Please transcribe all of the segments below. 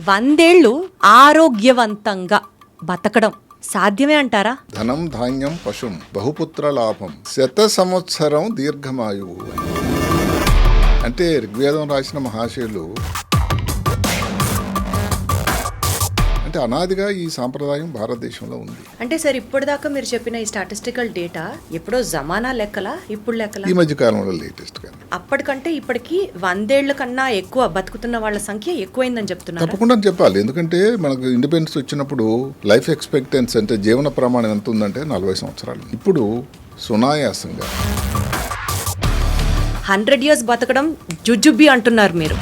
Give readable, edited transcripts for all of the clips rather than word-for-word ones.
100 ఏళ్ళు ఆరోగ్యవంతంగా బతకడం సాధ్యమే అంటారా? ధనం ధాన్యం పశుం బహుపుత్ర లాభం 100 సంవత్సరం దీర్ఘమాయువు. అంటే ఋగ్వేదం రాసిన మహాశయులు అంటే అనాదిగా ఈ సాంప్రదాయం భారతదేశంలో ఉంది. అంటే సార్ ఇప్పటిదాకా మీరు చెప్పిన ఈ స్టాటిస్టికల్ డేటా ఎప్పుడో జమానా లెక్కలా ఇప్పుడు లెక్కలా? ఈ మధ్య కాలంలో లేటెస్ట్ గా అప్పటికంటే ఇప్పటికి 100 ఏళ్ల కన్నా ఎక్కువ బతుకుతున్న వాళ్ళ సంఖ్య ఎక్కువైందని చెప్తున్నారు. తప్పకుండా చెప్పాలి. ఎందుకంటే మనకు ఇండిపెండెన్స్ వచ్చినప్పుడు లైఫ్ ఎక్స్పెక్టెన్సీ అంటే జీవన ప్రమాణం ఎంత ఉందంటే 40 సంవత్సరాలు. ఇప్పుడు సునాయాసంగా 100 years బతకడం జుజుబి అంటున్నారు మీరు.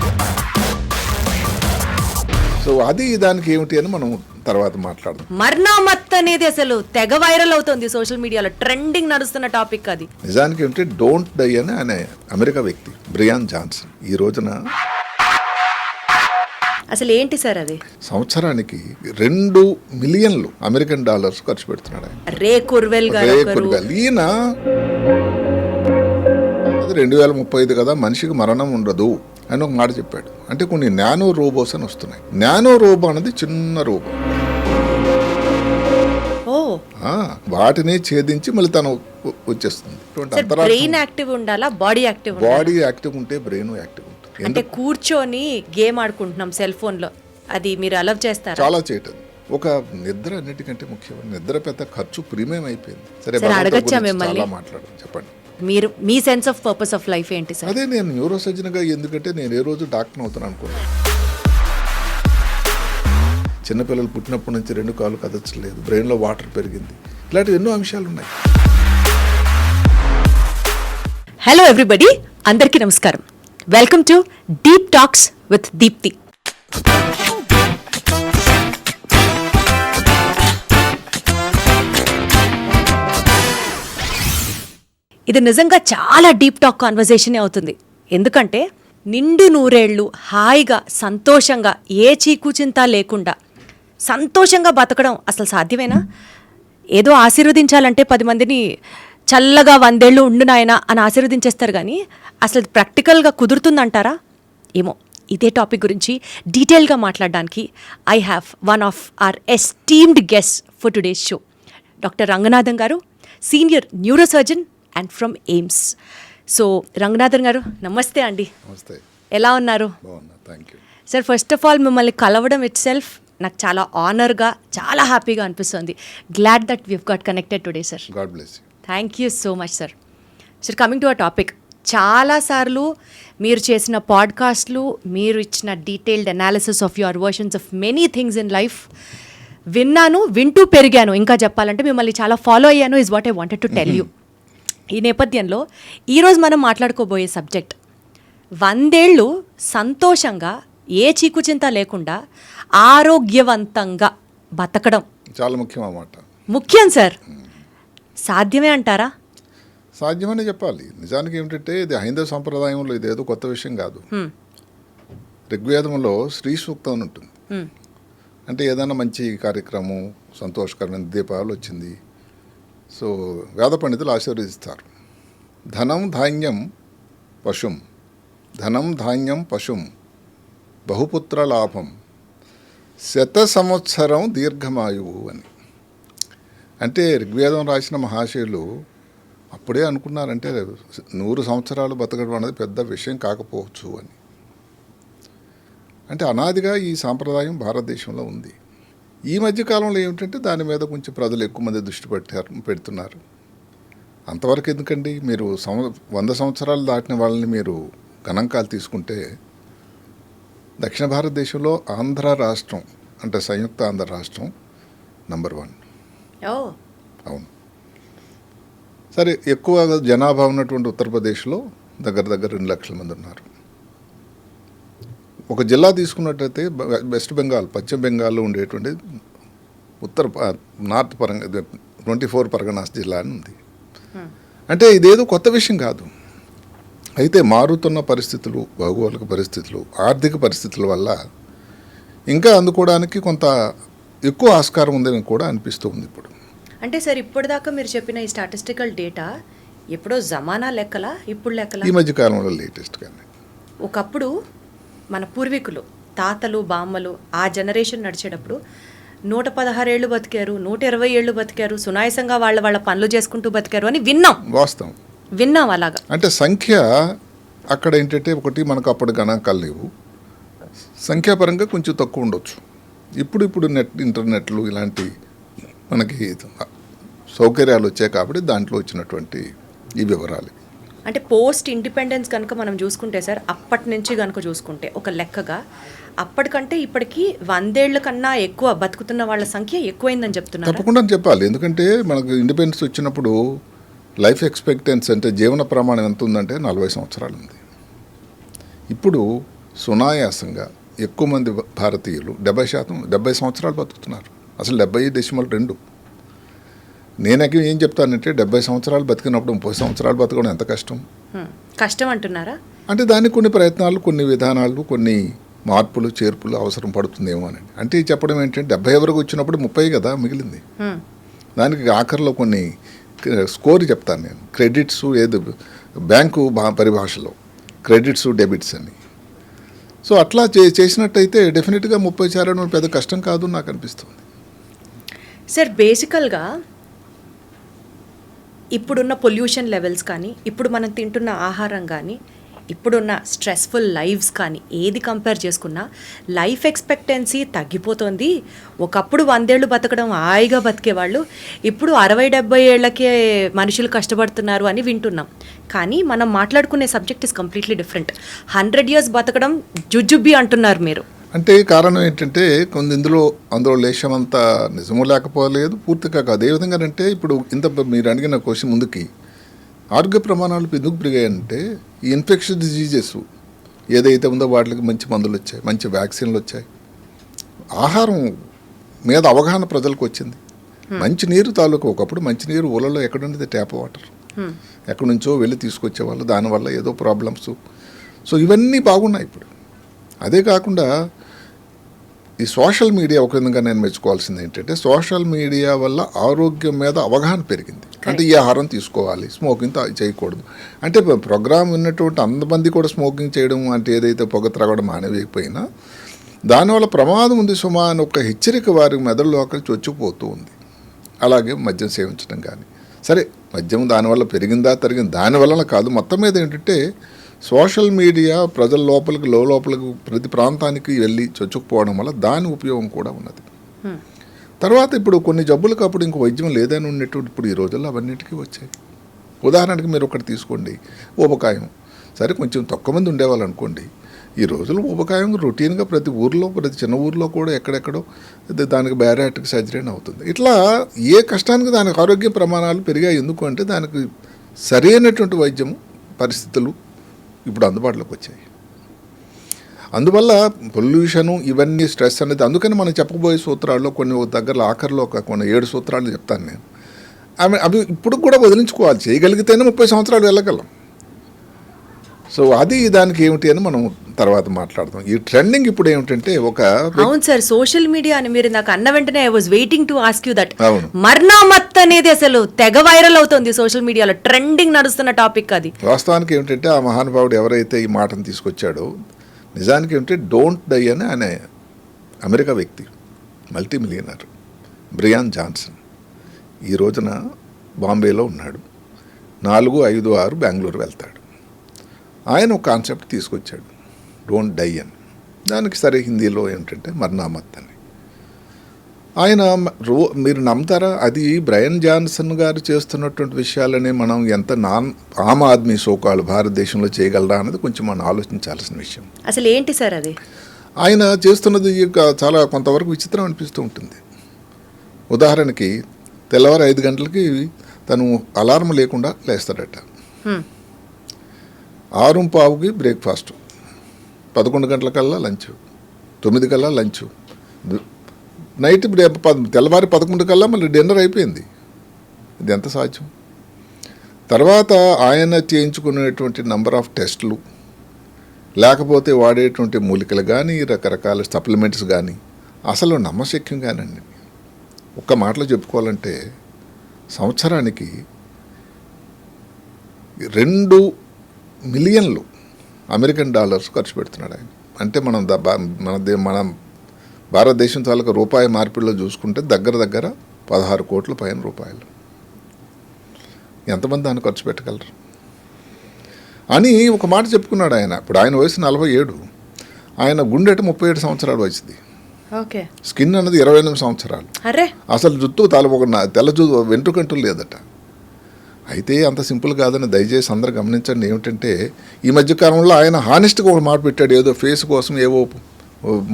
సో అది దానికి ఏమిటి అని మనం తర్వాత మాట్లాడదాం. మర్నామత్ అనేది అసలు తెగ వైరల్ అవుతుంది సోషల్ మీడియాలో, ట్రెండింగ్ నడుస్తున్న టాపిక్ అది. నిజానికి ఏమిటి డోంట్ డై అని ఆయన అమెరికా వ్యక్తి బ్రియాన్ జాన్సన్ ఈ రోజున అసలు ఏంటి సార్ అది? సంవత్సరానికి 2 మిలియన్లు అమెరికన్ డాలర్స్ ఖర్చు పెడుతున్నాడు ఆయన. రే కుర్వెల్ గారు ఈయన 2035 కదా మనిషికి మరణం ఉండదు అని ఒక మాట చెప్పాడు. అంటే కొన్ని నానో రోబోస్ అని వస్తున్నాయి. నానో రోబో అనేది చిన్న రోబో, వాటిని ఛేదించి మళ్ళీ తను వచ్చేస్తుంది. బ్రెయిన్ యాక్టివ్ ఉండాలా, బాడీ యాక్టివ్? బాడీ యాక్టివ్ ఉంటే బ్రెయిన్ యాక్టివ్ ఉంటుంది. అంటే కూర్చొని గేమ్ ఆడుకుంటున్నాం సెల్ ఫోన్ లో, అది మీరు అలవ్ చేస్తారా? చాలా చేయటం. ఒక నిద్ర అన్నిటికంటే ముఖ్యం. నిద్ర పెద్ద ఖర్చు ప్రీమియం అయిపోయింది. సరే అడగచ్చా మిమ్మల్ని? మాట్లాడు, చెప్పండి. మీరు మీ sense of purpose of life ఏంటి సార్? అదే నేను న్యూరో సర్జన్గా, ఎందుకంటే నేను ఏ రోజు డాక్టర్ అవుతాను అనుకున్నాను. చిన్నపిల్లలు పుట్టినప్పటి నుంచి 2 కాళ్ళు కదచ్చలేదు, బ్రెయిన్లో వాటర్ పెరిగింది, ఇలాంటి ఎన్నో అంశాలు ఉన్నాయి. హలో ఎవ్రీబడి, అందరికీ నమస్కారం. Welcome to deep talks with Deepthi. ఇది నిజంగా చాలా డీప్ టాక్ కాన్వర్జేషనే అవుతుంది. ఎందుకంటే నిండు 100 ఏళ్ళు హాయిగా సంతోషంగా ఏ చీకుచింత లేకుండా సంతోషంగా బతకడం అసలు సాధ్యమేనా? ఏదో ఆశీర్వదించాలంటే 10 మందిని చల్లగా 100 ఏళ్ళు ఉండు నాయనా అని ఆశీర్వదించేస్తారు, కానీ అసలు ప్రాక్టికల్గా కుదురుతుందంటారా? ఏమో. ఇదే టాపిక్ గురించి డీటెయిల్గా మాట్లాడడానికి I have one of our esteemed guest for today's show, doctor Ranganathan garu, senior neuro surgeon and from AIIMS. So Ranganathan garu నమస్తే అండి. నమస్తే. ఎలా ఉన్నారు? Thank you sir. First of all మిమ్మల్ని కలవడం ఇట్ సెల్ఫ్ నాకు చాలా ఆనర్గా, చాలా హ్యాపీగా అనిపిస్తుంది. Glad that weave got connected today sir. God bless you. Thank you so much sir. Sir, coming to a topic, చాలాసార్లు మీరు చేసిన పాడ్కాస్ట్లు, మీరు ఇచ్చిన detailed analysis of your versions of many things in life విన్నాను, వింటూ పెరిగాను. ఇంకా చెప్పాలంటే మిమ్మల్ని చాలా ఫాలో అయ్యాను is what I wanted to tell you. ఈ నేపథ్యంలో ఈరోజు మనం మాట్లాడుకోబోయే సబ్జెక్ట్ 100 ఏళ్ళు సంతోషంగా ఏ చీకుచింత లేకుండా ఆరోగ్యవంతంగా బతకడం చాలా ముఖ్యం అన్నమాట. ముఖ్యం సార్. సాధ్యమే అంటారా? సాధ్యమని చెప్పాలి. నిజానికి ఏమిటంటే ఇది హైందవ సంప్రదాయంలో ఇదేదో కొత్త విషయం కాదు. ఋగ్వేదంలో శ్రీ సూక్తం అని ఉంటుంది. అంటే ఏదైనా మంచి కార్యక్రమం, సంతోషకరమైన దీపావళి వచ్చింది, సో వేద పండితులు ఆశీర్వదిస్తారు. ధనం ధాన్యం పశుం, ధనం ధాన్యం పశుం బహుపుత్ర లాభం 100 సంవత్సరం దీర్ఘమాయువు అని. అంటే ఋగ్వేదం రాసిన మహాశయులు అప్పుడే అనుకున్నారంటే 100 సంవత్సరాలు బతకడం అనేది పెద్ద విషయం కాకపోవచ్చు అని. అంటే అనాదిగా ఈ సాంప్రదాయం భారతదేశంలో ఉంది. ఈ మధ్యకాలంలో ఏమిటంటే దాని మీద కొంచెం ప్రజలు ఎక్కువ మంది దృష్టి పెడుతున్నారు. అంతవరకు ఎందుకండి, మీరు 100 సంవత్సరాలు దాటిన వాళ్ళని మీరు గణాంకాలు తీసుకుంటే దక్షిణ భారతదేశంలో ఆంధ్ర రాష్ట్రం అంటే సంయుక్త ఆంధ్ర రాష్ట్రం నంబర్ 1. అవును. సరే, ఎక్కువ జనాభా ఉన్నటువంటి ఉత్తరప్రదేశ్లో దగ్గర 2 లక్షల మంది ఉన్నారు. ఒక జిల్లా తీసుకున్నట్లయితే వెస్ట్ బెంగాల్, పశ్చిమ బెంగాల్లో ఉండేటువంటి నార్త్ 24 పరగనాస్ జిల్లా అని ఉంది. అంటే ఇదేదో కొత్త విషయం కాదు. అయితే మారుతున్న పరిస్థితులు, భౌగోళిక పరిస్థితులు, ఆర్థిక పరిస్థితుల వల్ల ఇంకా అందుకోవడానికి కొంత ఎక్కువ ఆస్కారం ఉందని కూడా అనిపిస్తూ ఉంది ఇప్పుడు. అంటే సార్ ఇప్పటిదాకా మీరు చెప్పిన ఈ స్టాటిస్టికల్ డేటా ఎప్పుడో జమానా లెక్కలా ఇప్పుడు లెక్కలా? ఈ మధ్య కాలంలో లేటెస్ట్. కానీ ఒకప్పుడు మన పూర్వీకులు తాతలు బామ్మలు ఆ జనరేషన్ నడిచేటప్పుడు 116 ఏళ్ళు బతికారు, 120 ఏళ్ళు బతికారు, సునాయసంగా వాళ్ళ పనులు చేసుకుంటూ బతికారు అని విన్నాం అలాగా. అంటే సంఖ్య అక్కడ ఏంటంటే ఒకటి మనకు అప్పుడు గణాంకాలు లేవు, సంఖ్యాపరంగా కొంచెం తక్కువ ఉండొచ్చు. ఇప్పుడు ఇంటర్నెట్లు ఇలాంటి మనకి సౌకర్యాలు వచ్చాయి కాబట్టి దాంట్లో వచ్చినటువంటి ఈ వివరాలు. అంటే పోస్ట్ ఇండిపెండెన్స్ కనుక మనం చూసుకుంటే సార్, అప్పటి నుంచి కనుక చూసుకుంటే ఒక లెక్కగా అప్పటికంటే ఇప్పటికి 100 ఏళ్ల కన్నా ఎక్కువ బతుకుతున్న వాళ్ళ సంఖ్య ఎక్కువైందని చెప్తున్నారు. తప్పకుండా చెప్పాలి, ఎందుకంటే మనకు ఇండిపెండెన్స్ వచ్చినప్పుడు లైఫ్ ఎక్స్పెక్టెన్సీ అంటే జీవన ప్రమాణం ఎంత ఉందంటే 40 సంవత్సరాలు ఉంది. ఇప్పుడు సునాయాసంగా ఎక్కువ మంది భారతీయులు 70 సంవత్సరాలు బతుకుతున్నారు. అసలు 70.2. నేనకి ఏం చెప్తానంటే 70 సంవత్సరాలు బతికినప్పుడు 30 సంవత్సరాలు బతకడం ఎంత కష్టం అంటున్నారా? అంటే దానికి కొన్ని ప్రయత్నాలు, కొన్ని విధానాలు, కొన్ని మార్పులు చేర్పులు అవసరం పడుతుందేమో అని. అంటే చెప్పడం ఏంటంటే 70 వరకు వచ్చినప్పుడు 30 కదా మిగిలింది. దానికి ఆఖరిలో కొన్ని స్కోర్ చెప్తాను నేను. క్రెడిట్స్ ఏది బ్యాంకు పరిభాషలో క్రెడిట్స్ డెబిట్స్ అని. సో అట్లా చేసినట్టయితే డెఫినెట్గా 30 చేరడం పెద్ద కష్టం కాదు నాకు అనిపిస్తుంది. సార్ బేసికల్గా ఇప్పుడున్న పొల్యూషన్ లెవెల్స్ కానీ, ఇప్పుడు మనం తింటున్న ఆహారం కానీ, ఇప్పుడున్న స్ట్రెస్ఫుల్ లైఫ్స్ కానీ ఏది కంపేర్ చేసుకున్నా లైఫ్ ఎక్స్పెక్టెన్సీ తగ్గిపోతుంది. ఒకప్పుడు 100 ఏళ్ళు బతకడం హాయిగా బతికేవాళ్ళు, ఇప్పుడు 60-70 ఏళ్ళకే మనుషులు కష్టపడుతున్నారు అని వింటున్నాం. కానీ మనం మాట్లాడుకునే subject is completely different. 100 years బతకడం జుజుబ్బి అంటున్నారు మీరు. అంటే కారణం ఏంటంటే అందులో లేశమంతా నిజము లేకపోలేదు, పూర్తిగా కాదు. ఏ విధంగా అంటే ఇప్పుడు మీరు అడిగిన క్వశ్చన్ ముందుకి ఆరోగ్య ప్రమాణాలు ఎందుకు పెరిగాయంటే ఈ ఇన్ఫెక్షన్ డిజీజెస్ ఏదైతే ఉందో వాటికి మంచి మందులు వచ్చాయి, మంచి వ్యాక్సిన్లు వచ్చాయి, ఆహారం మీద అవగాహన ప్రజలకు వచ్చింది. మంచినీరు తాలూకు ఒకప్పుడు మంచినీరు ఊళ్ళలో ఎక్కడుండేది ట్యాప్ వాటర్, ఎక్కడి నుంచో వెళ్ళి తీసుకొచ్చేవాళ్ళు, దానివల్ల ఏదో ప్రాబ్లమ్స్. సో ఇవన్నీ బాగున్నాయి ఇప్పుడు. అదే కాకుండా ఈ సోషల్ మీడియా ఒక విధంగా నేను మెచ్చుకోవాల్సింది ఏంటంటే సోషల్ మీడియా వల్ల ఆరోగ్యం మీద అవగాహన పెరిగింది. అంటే ఈ ఆహారం తీసుకోవాలి, స్మోకింగ్ చేయకూడదు. అంటే ప్రోగ్రామ్ ఉన్నటువంటి అంతమంది కూడా స్మోకింగ్ చేయడం అంటే ఏదైతే పొగ త్రాగడం మానేయకపోయినా దానివల్ల ప్రమాదం ఉంది సుమా అని ఒక హెచ్చరిక వారి మెదడులోకి చొచ్చిపోతూ ఉంది. అలాగే మద్యం సేవించడం కానీ, సరే మద్యం దానివల్ల పెరిగిందా తరిగింది దానివల్ల కాదు, మొత్తం మీద ఏంటంటే సోషల్ మీడియా ప్రజల లోపలికి ప్రతి ప్రాంతానికి వెళ్ళి చొచ్చుకుపోవడం వల్ల దాని ఉపయోగం కూడా ఉన్నది. తర్వాత ఇప్పుడు కొన్ని జబ్బులకు అప్పుడు ఇంకో వైద్యం లేదని ఉన్నటువంటి ఇప్పుడు ఈ రోజుల్లో అవన్నిటికీ వచ్చాయి. ఉదాహరణకి మీరు ఒకటి తీసుకోండి, ఊబకాయం. సరే కొంచెం తక్కువ మంది ఉండేవాళ్ళు అనుకోండి, ఈ రోజుల్లో ఊబకాయం రొటీన్గా ప్రతి చిన్న ఊర్లో కూడా ఎక్కడెక్కడో దానికి బ్యారియాట్రిక్ సర్జరీ అవుతుంది. ఇట్లా ఏ కష్టానికి దానికి ఆరోగ్య ప్రమాణాలు పెరిగాయి. ఎందుకు అంటే దానికి సరైనటువంటి వైద్యం పరిస్థితులు ఇప్పుడు అందుబాటులోకి వచ్చాయి. అందువల్ల పొల్యూషను ఇవన్నీ స్ట్రెస్ అనేది, అందుకని మనం చెప్పబోయే సూత్రాల్లో కొన్ని దగ్గర ఆఖరిలో కొన్ని 7 సూత్రాలు చెప్తాను నేను. అవి ఇప్పుడు కూడా వదిలించుకోవాలి, చేయగలిగితేనే 30 సంవత్సరాలు వెళ్ళగలం. సో అది దానికి ఏమిటి అని మనం తర్వాత మాట్లాడదాం. ఈ ట్రెండింగ్ ఇప్పుడు ఏమిటంటే అవును సార్, సోషల్ మీడియా అని మీరు నాకు అన్న వెంటనే I was waiting to ask you that. మర్నామత్ అనేది అసలు తెగ వైరల్ అవుతుంది సోషల్ మీడియాలో, ట్రెండింగ్ నడుస్తున్న టాపిక్ అది. వాస్తవానికి ఏమిటంటే ఆ మహానుభావుడు ఎవరైతే ఈ మాటను తీసుకొచ్చాడో నిజానికి ఏమిటంటే డోంట్ డై అని ఆయన అమెరికా వ్యక్తి, మల్టీ మిలియనర్ బ్రియాన్ జాన్సన్. ఈ రోజున బాంబేలో ఉన్నాడు, 4, 5, 6 బెంగళూరు వెళ్తాడు. ఆయన ఒక కాన్సెప్ట్ తీసుకొచ్చాడు, డోంట్ డై అని. దానికి సరే హిందీలో ఏమిటంటే మర్నామత్ అని. ఆయన మీరు నమ్ముతారా, అది బ్రయన్ జాన్సన్ గారు చేస్తున్నటువంటి విషయాలని మనం ఎంత ఆమ్ ఆద్మీ సోకాలు భారతదేశంలో చేయగలరా అనేది కొంచెం మనం ఆలోచించాల్సిన విషయం. అసలు ఏంటి సార్ అది? ఆయన చేస్తున్నది చాలా కొంతవరకు విచిత్రం అనిపిస్తూ ఉంటుంది. ఉదాహరణకి తెల్లవారు 5 గంటలకి తను అలారం లేకుండా లేస్తాడట, 6:15కి బ్రేక్ఫాస్ట్, 11 గంటలకల్లా లంచ్, 9 కల్లా లంచ్, నైట్ తెల్లవారి 11 కల్లా మళ్ళీ డిన్నర్ అయిపోయింది. ఇది ఎంత సాధ్యం? తర్వాత ఆయన చేయించుకునేటువంటి నంబర్ ఆఫ్ టెస్టులు, లేకపోతే వాడేటువంటి మూలికలు కానీ రకరకాల సప్లిమెంట్స్ కానీ అసలు నమ్మశక్యం కానండి. ఒక్క మాటలో చెప్పుకోవాలంటే సంవత్సరానికి 2 మిలియన్లు అమెరికన్ డాలర్స్ ఖర్చు పెడుతున్నాడు ఆయన అంటే మన భారతదేశం తాలూకా రూపాయి మార్పిడిలో చూసుకుంటే దగ్గర 16 కోట్ల పైన రూపాయలు. ఎంతమంది దాన్ని ఖర్చు పెట్టగలరు అని ఒక మాట చెప్పుకున్నాడు ఆయన. ఇప్పుడు ఆయన వయసు 47, ఆయన గుండెట 37 సంవత్సరాలు వయసుది. ఓకే. స్కిన్ అన్నది 28 సంవత్సరాలు. అరే అసలు జుత్తు తెల్ల వెంట్రుకంటూ లేదట. అయితే అంత సింపుల్ కాదని దయచేసి అందరూ గమనించండి. ఏమిటంటే ఈ మధ్యకాలంలో ఆయన హానెస్ట్గా ఒక మాట పెట్టాడు. ఏదో ఫేస్ కోసం ఏవో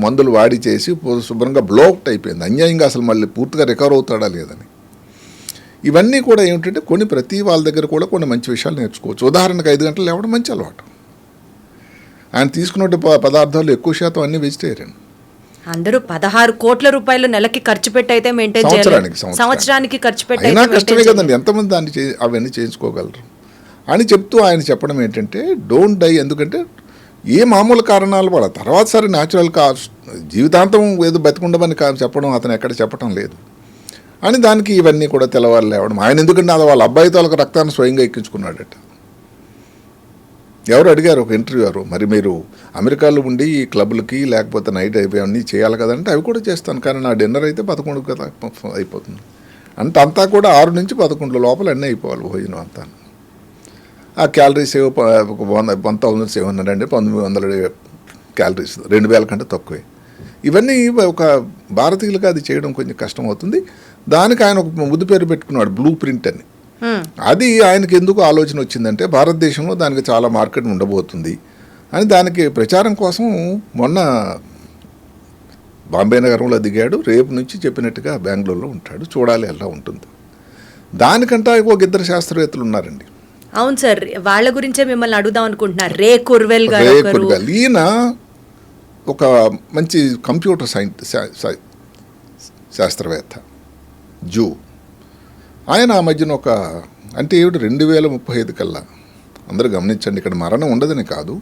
మందులు వాడి చేసి శుభ్రంగా బ్లోక్ట్ అయిపోయింది. అన్యాయంగా అసలు మళ్ళీ పూర్తిగా రికవర్ అవుతాడా లేదని. ఇవన్నీ కూడా ఏమిటంటే ప్రతి వాళ్ళ దగ్గర కూడా కొన్ని మంచి విషయాలు నేర్చుకోవచ్చు. ఉదాహరణకు 5 గంటలు లేవడం మంచి అలవాటు. ఆయన తీసుకున్న పదార్థాలు ఎక్కువ శాతం అన్ని వెజిటేరియన్. అందరూ 16 కోట్ల రూపాయలు నెలకి ఖర్చు పెట్టి అయితే మెయింటైన్ చేయాలి. సంవత్సరానికి ఖర్చు పెట్టి అయినా కష్టమే కదండి. ఎంతమంది దాన్ని అవన్నీ చేయించుకోగలరు అని చెప్తూ ఆయన చెప్పడం ఏంటంటే డోంట్ డై. ఎందుకంటే ఏ మామూలు కారణాలు వల్ల తర్వాత సరే న్యాచురల్ జీవితాంతం ఏదో బతికుండమని చెప్పడం అతను ఎక్కడ చెప్పడం లేదు అని దానికి ఇవన్నీ కూడా తెల్లవారు లేవడం. ఆయన ఎందుకంటే అది వాళ్ళ అబ్బాయితో వాళ్ళకి రక్తాన్ని స్వయంగా ఎక్కించుకున్నాడట. ఎవరు అడిగారు ఒక ఇంటర్వ్యూరు, మరి మీరు అమెరికాలో ఉండి ఈ క్లబ్లకి లేకపోతే నైట్ అన్నీ చేయాలి కదంటే అవి కూడా చేస్తాను, కానీ నా డిన్నర్ అయితే 11 కదా అయిపోతుంది అంటే అంతా కూడా 6 నుంచి 11 లోపల అన్నీ అయిపోవాలి భోజనం అంతా. ఆ క్యాలరీస్ 1700 అంటే 1900 క్యాలరీస్, 2000 కంటే తక్కువే. ఇవన్నీ ఒక భారతీయులుగా అది చేయడం కొంచెం కష్టం అవుతుంది. దానికి ఆయన ఒక ముద్దు పేరు పెట్టుకున్నాడు, బ్లూ ప్రింట్ అని. అది ఆయనకి ఎందుకు ఆలోచన వచ్చిందంటే భారతదేశంలో దానికి చాలా మార్కెట్ ఉండబోతుంది అని దానికి ప్రచారం కోసం మొన్న బాంబే నగరంలో దిగాడు. రేపు నుంచి చెప్పినట్టుగా బెంగళూరులో ఉంటాడు. చూడాలి ఎలా ఉంటుంది. దానికంటే ఒక 2 శాస్త్రవేత్తలు ఉన్నారండి. అవును సార్, వాళ్ళ గురించే మిమ్మల్ని అడుగుదాం అనుకుంటున్నారు. రే కుర్వెల్ గారు. ఈయన ఒక మంచి కంప్యూటర్ శాస్త్రవేత్త, జూ. ఆయన ఆ మధ్యన అంటే 2035 కల్లా, అందరూ గమనించండి, ఇక్కడ మరణం ఉండదని కాదు,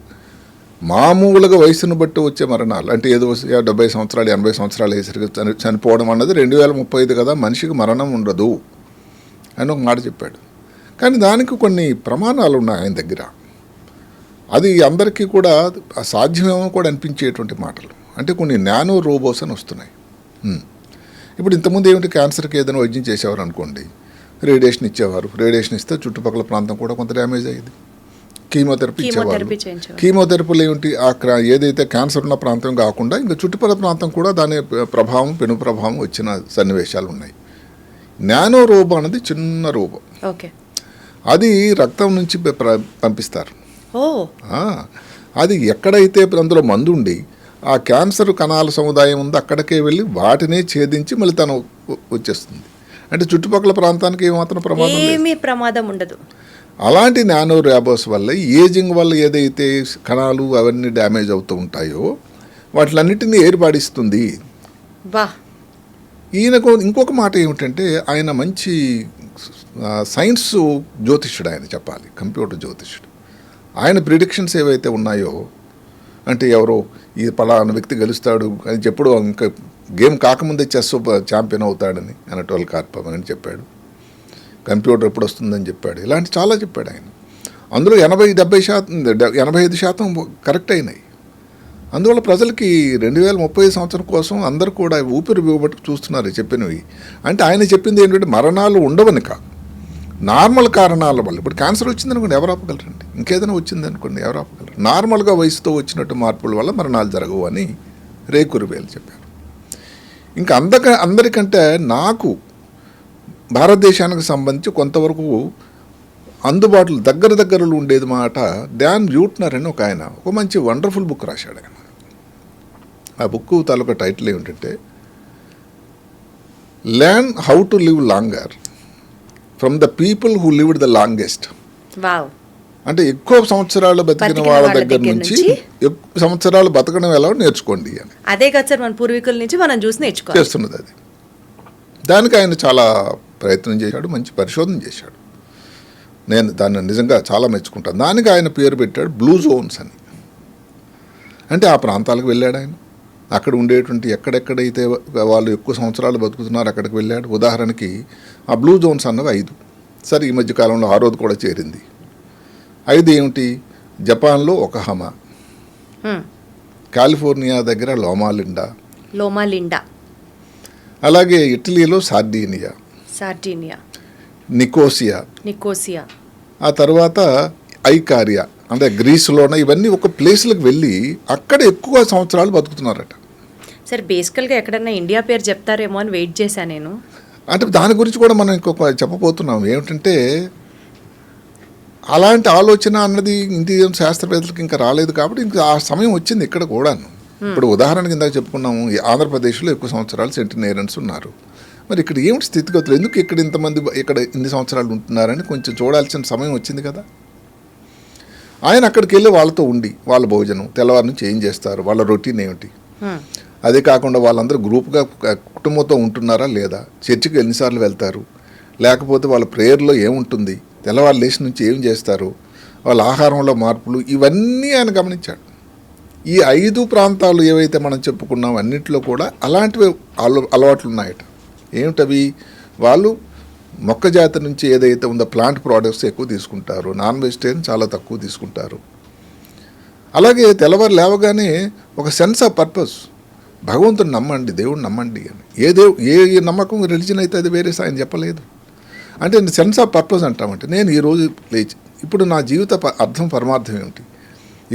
మామూలుగా వయసును బట్టి వచ్చే మరణాలు అంటే ఏదో 70 సంవత్సరాలు 80 సంవత్సరాలు వేసరికి చనిపోవడం అన్నది 2035 కదా, మనిషికి మరణం ఉండదు అని ఒక మాట చెప్పాడు. కానీ దానికి కొన్ని ప్రమాణాలు ఉన్నాయి ఆయన దగ్గర. అది అందరికీ కూడా సాధ్యమేమో కూడా అనిపించేటువంటి మాటలు. అంటే కొన్ని నానో రోబోస్ అని వస్తున్నాయి. ఇప్పుడు ఇంతకుముందు ఏమిటి, క్యాన్సర్కి ఏదైనా వైద్యం చేసేవారు అనుకోండి, రేడియేషన్ ఇచ్చేవారు. రేడియేషన్ ఇస్తే చుట్టుపక్కల ప్రాంతం కూడా కొంత డ్యామేజ్ అయ్యేది. కీమోథెరపీ ఇచ్చేవారు. కీమోథెరపీలు ఏమిటి, ఏదైతే క్యాన్సర్ ఉన్న ప్రాంతం కాకుండా ఇంకా చుట్టుపక్కల ప్రాంతం కూడా దాని ప్రభావం, పెను ప్రభావం వచ్చిన సన్నివేశాలు ఉన్నాయి. నానో రోబో అనేది చిన్న రోబో. ఓకే. అది రక్తం నుంచి పంపిస్తారు. ఓ, అది ఎక్కడైతే అందులో మందు ఉండి ఆ క్యాన్సర్ కణాల సముదాయం ఉందో అక్కడికే వెళ్ళి వాటినే ఛేదించి మళ్ళీ తను వచ్చేస్తుంది. అంటే చుట్టుపక్కల ప్రాంతానికి ఏమాత్రం ప్రమాదం ఉండదు. అలాంటి నానో ర్యాబోస్ వల్ల ఏజింగ్ వల్ల ఏదైతే కణాలు అవన్నీ డ్యామేజ్ అవుతూ ఉంటాయో వాటిలన్నిటినీ ఏర్పాడిస్తుంది. ఈయనకు ఇంకొక మాట ఏమిటంటే ఆయన మంచి సైన్స్ జ్యోతిష్యుడు. ఆయన చెప్పాలి, కంప్యూటర్ జ్యోతిష్యుడు. ఆయన ప్రిడిక్షన్స్ ఏవైతే ఉన్నాయో, అంటే ఎవరో ఈ పలానా వ్యక్తి గెలుస్తాడు అని చెప్పుడు, ఇంకా గేమ్ కాకముందే చెస్ ఛాంపియన్ అవుతాడని అనటోల్ కార్పమ్ అని చెప్పాడు. కంప్యూటర్ ఎప్పుడు వస్తుందని చెప్పాడు. ఇలాంటి చాలా చెప్పాడు ఆయన. అందులో 85% కరెక్ట్ అయినాయి. అందువల్ల ప్రజలకి 2030 సంవత్సరం కోసం అందరూ కూడా ఊపిరి బిగబట్టి చూస్తున్నారు చెప్పినవి. అంటే ఆయన చెప్పింది ఏంటంటే మరణాలు ఉండవని కాదు, నార్మల్ కారణాల వల్ల. ఇప్పుడు క్యాన్సర్ వచ్చిందనుకోండి, ఎవరు ఆపగలరండి? ఇంకేదైనా వచ్చింది అనుకోండి, ఎవరు ఆపగలరు? నార్మల్గా వయసుతో వచ్చినట్టు మార్పుల వల్ల మరణాలు జరగవు అని రే కుర్వెల్ చెప్పారు. ఇంకా అందరికంటే నాకు భారతదేశానికి సంబంధించి కొంతవరకు అందుబాటులో దగ్గరలో ఉండేది మాట డాన్ బ్యూట్నర్ అని ఒక మంచి వండర్ఫుల్ బుక్ రాశాడు ఆయన. ఆ బుక్ తాలూకా టైటిల్ ఏమిటంటే learn how to live longer from the people who lived the longest. అంటే ఎక్కువ సంవత్సరాలు బతికిన వాళ్ళ దగ్గర నుంచి ఎక్కువ సంవత్సరాలు బతకడం ఎలా నేర్చుకోండి అని. అదే కదా సార్, మన పూర్వీకుల నుంచి మనం చూసి చేస్తున్నది అది. దానికి ఆయన చాలా ప్రయత్నం చేశాడు, మంచి పరిశోధన చేశాడు. నేను దాన్ని నిజంగా చాలా మెచ్చుకుంటాను. దానికి ఆయన పేరు పెట్టాడు బ్లూ జోన్స్ అని. అంటే ఆ ప్రాంతాలకు వెళ్ళాడు ఆయన. అక్కడ ఉండేటువంటి ఎక్కడెక్కడైతే వాళ్ళు ఎక్కువ సంవత్సరాలు బతుకుతున్నారు అక్కడికి వెళ్ళాడు. ఉదాహరణకి ఆ బ్లూ జోన్స్ అన్నవి 5. సరే, ఈ మధ్యకాలంలో 6ది కూడా చేరింది. 5 ఏమిటి? జపాన్లో ఒకహామా, కాలిఫోర్నియా దగ్గర లోమాలిండా, లోమాలిండా, అలాగే ఇటలీలో సార్డినియా, నికోసియా, ఆ తర్వాత ఐకారియా అంటే గ్రీసులోన, ఇవన్నీ ఒక ప్లేస్లకు వెళ్ళి అక్కడ ఎక్కువ సంవత్సరాలు బతుకుతున్నారట. సార్ బేసికల్గా ఎక్కడన్నా ఇండియా పేరు చెప్తారేమో అని వెయిట్ చేశాను నేను. అంటే దాని గురించి కూడా మనం ఇంకొక చెప్పబోతున్నాం. ఏమిటంటే అలాంటి ఆలోచన అన్నది ఇండియన్ శాస్త్రవేత్తలకు ఇంకా రాలేదు కాబట్టి ఇంకా ఆ సమయం వచ్చింది ఇక్కడ కూడాను. ఇప్పుడు ఉదాహరణకి ఇందాక చెప్పుకున్నాము, ఆంధ్రప్రదేశ్లో ఎక్కువ సంవత్సరాలు సెంటినేరియన్స్ ఉన్నారు. మరి ఇక్కడ ఏమిటి స్థితిగతులు, ఎందుకు ఇక్కడ ఇంతమంది ఇక్కడ ఇన్ని సంవత్సరాలు ఉంటున్నారని కొంచెం చూడాల్సిన సమయం వచ్చింది కదా. ఆయన అక్కడికి వెళ్ళి వాళ్ళతో ఉండి వాళ్ళ భోజనం తెల్లవారు నుంచి ఏం చేస్తారు, వాళ్ళ రొటీన్ ఏమిటి, అదే కాకుండా వాళ్ళందరూ గ్రూప్గా కుటుంబంతో ఉంటున్నారా లేదా, చర్చికి ఎన్నిసార్లు వెళ్తారు, లేకపోతే వాళ్ళ ప్రేయర్లో ఏముంటుంది, తెల్లవారు లేచి నుంచి ఏం చేస్తారు, వాళ్ళ ఆహారంలో మార్పులు, ఇవన్నీ ఆయన గమనించాడు. ఈ 5 ప్రాంతాలు ఏవైతే మనం చెప్పుకున్నాం అన్నింటిలో కూడా అలాంటివి అలవాట్లు ఉన్నాయట. ఏమిటవి, వాళ్ళు మొక్క జాతి నుంచి ఏదైతే ఉందో ప్లాంట్ ప్రోడక్ట్స్ ఎక్కువ తీసుకుంటారు, నాన్ వెజిటేరియన్ చాలా తక్కువ తీసుకుంటారు. అలాగే తెల్లవారు లేవగానే ఒక సెన్స్ ఆఫ్ పర్పస్, భగవంతుని నమ్మండి, దేవుడిని నమ్మండి అని. ఏ నమ్మకం రిలీజన్ అయితే అది వేరే ఆయన చెప్పలేదు. అంటే సెన్స్ ఆఫ్ పర్పస్ అంటామంటే నేను ఈరోజు లేచి ఇప్పుడు నా జీవిత అర్థం పరమార్థం ఏమిటి,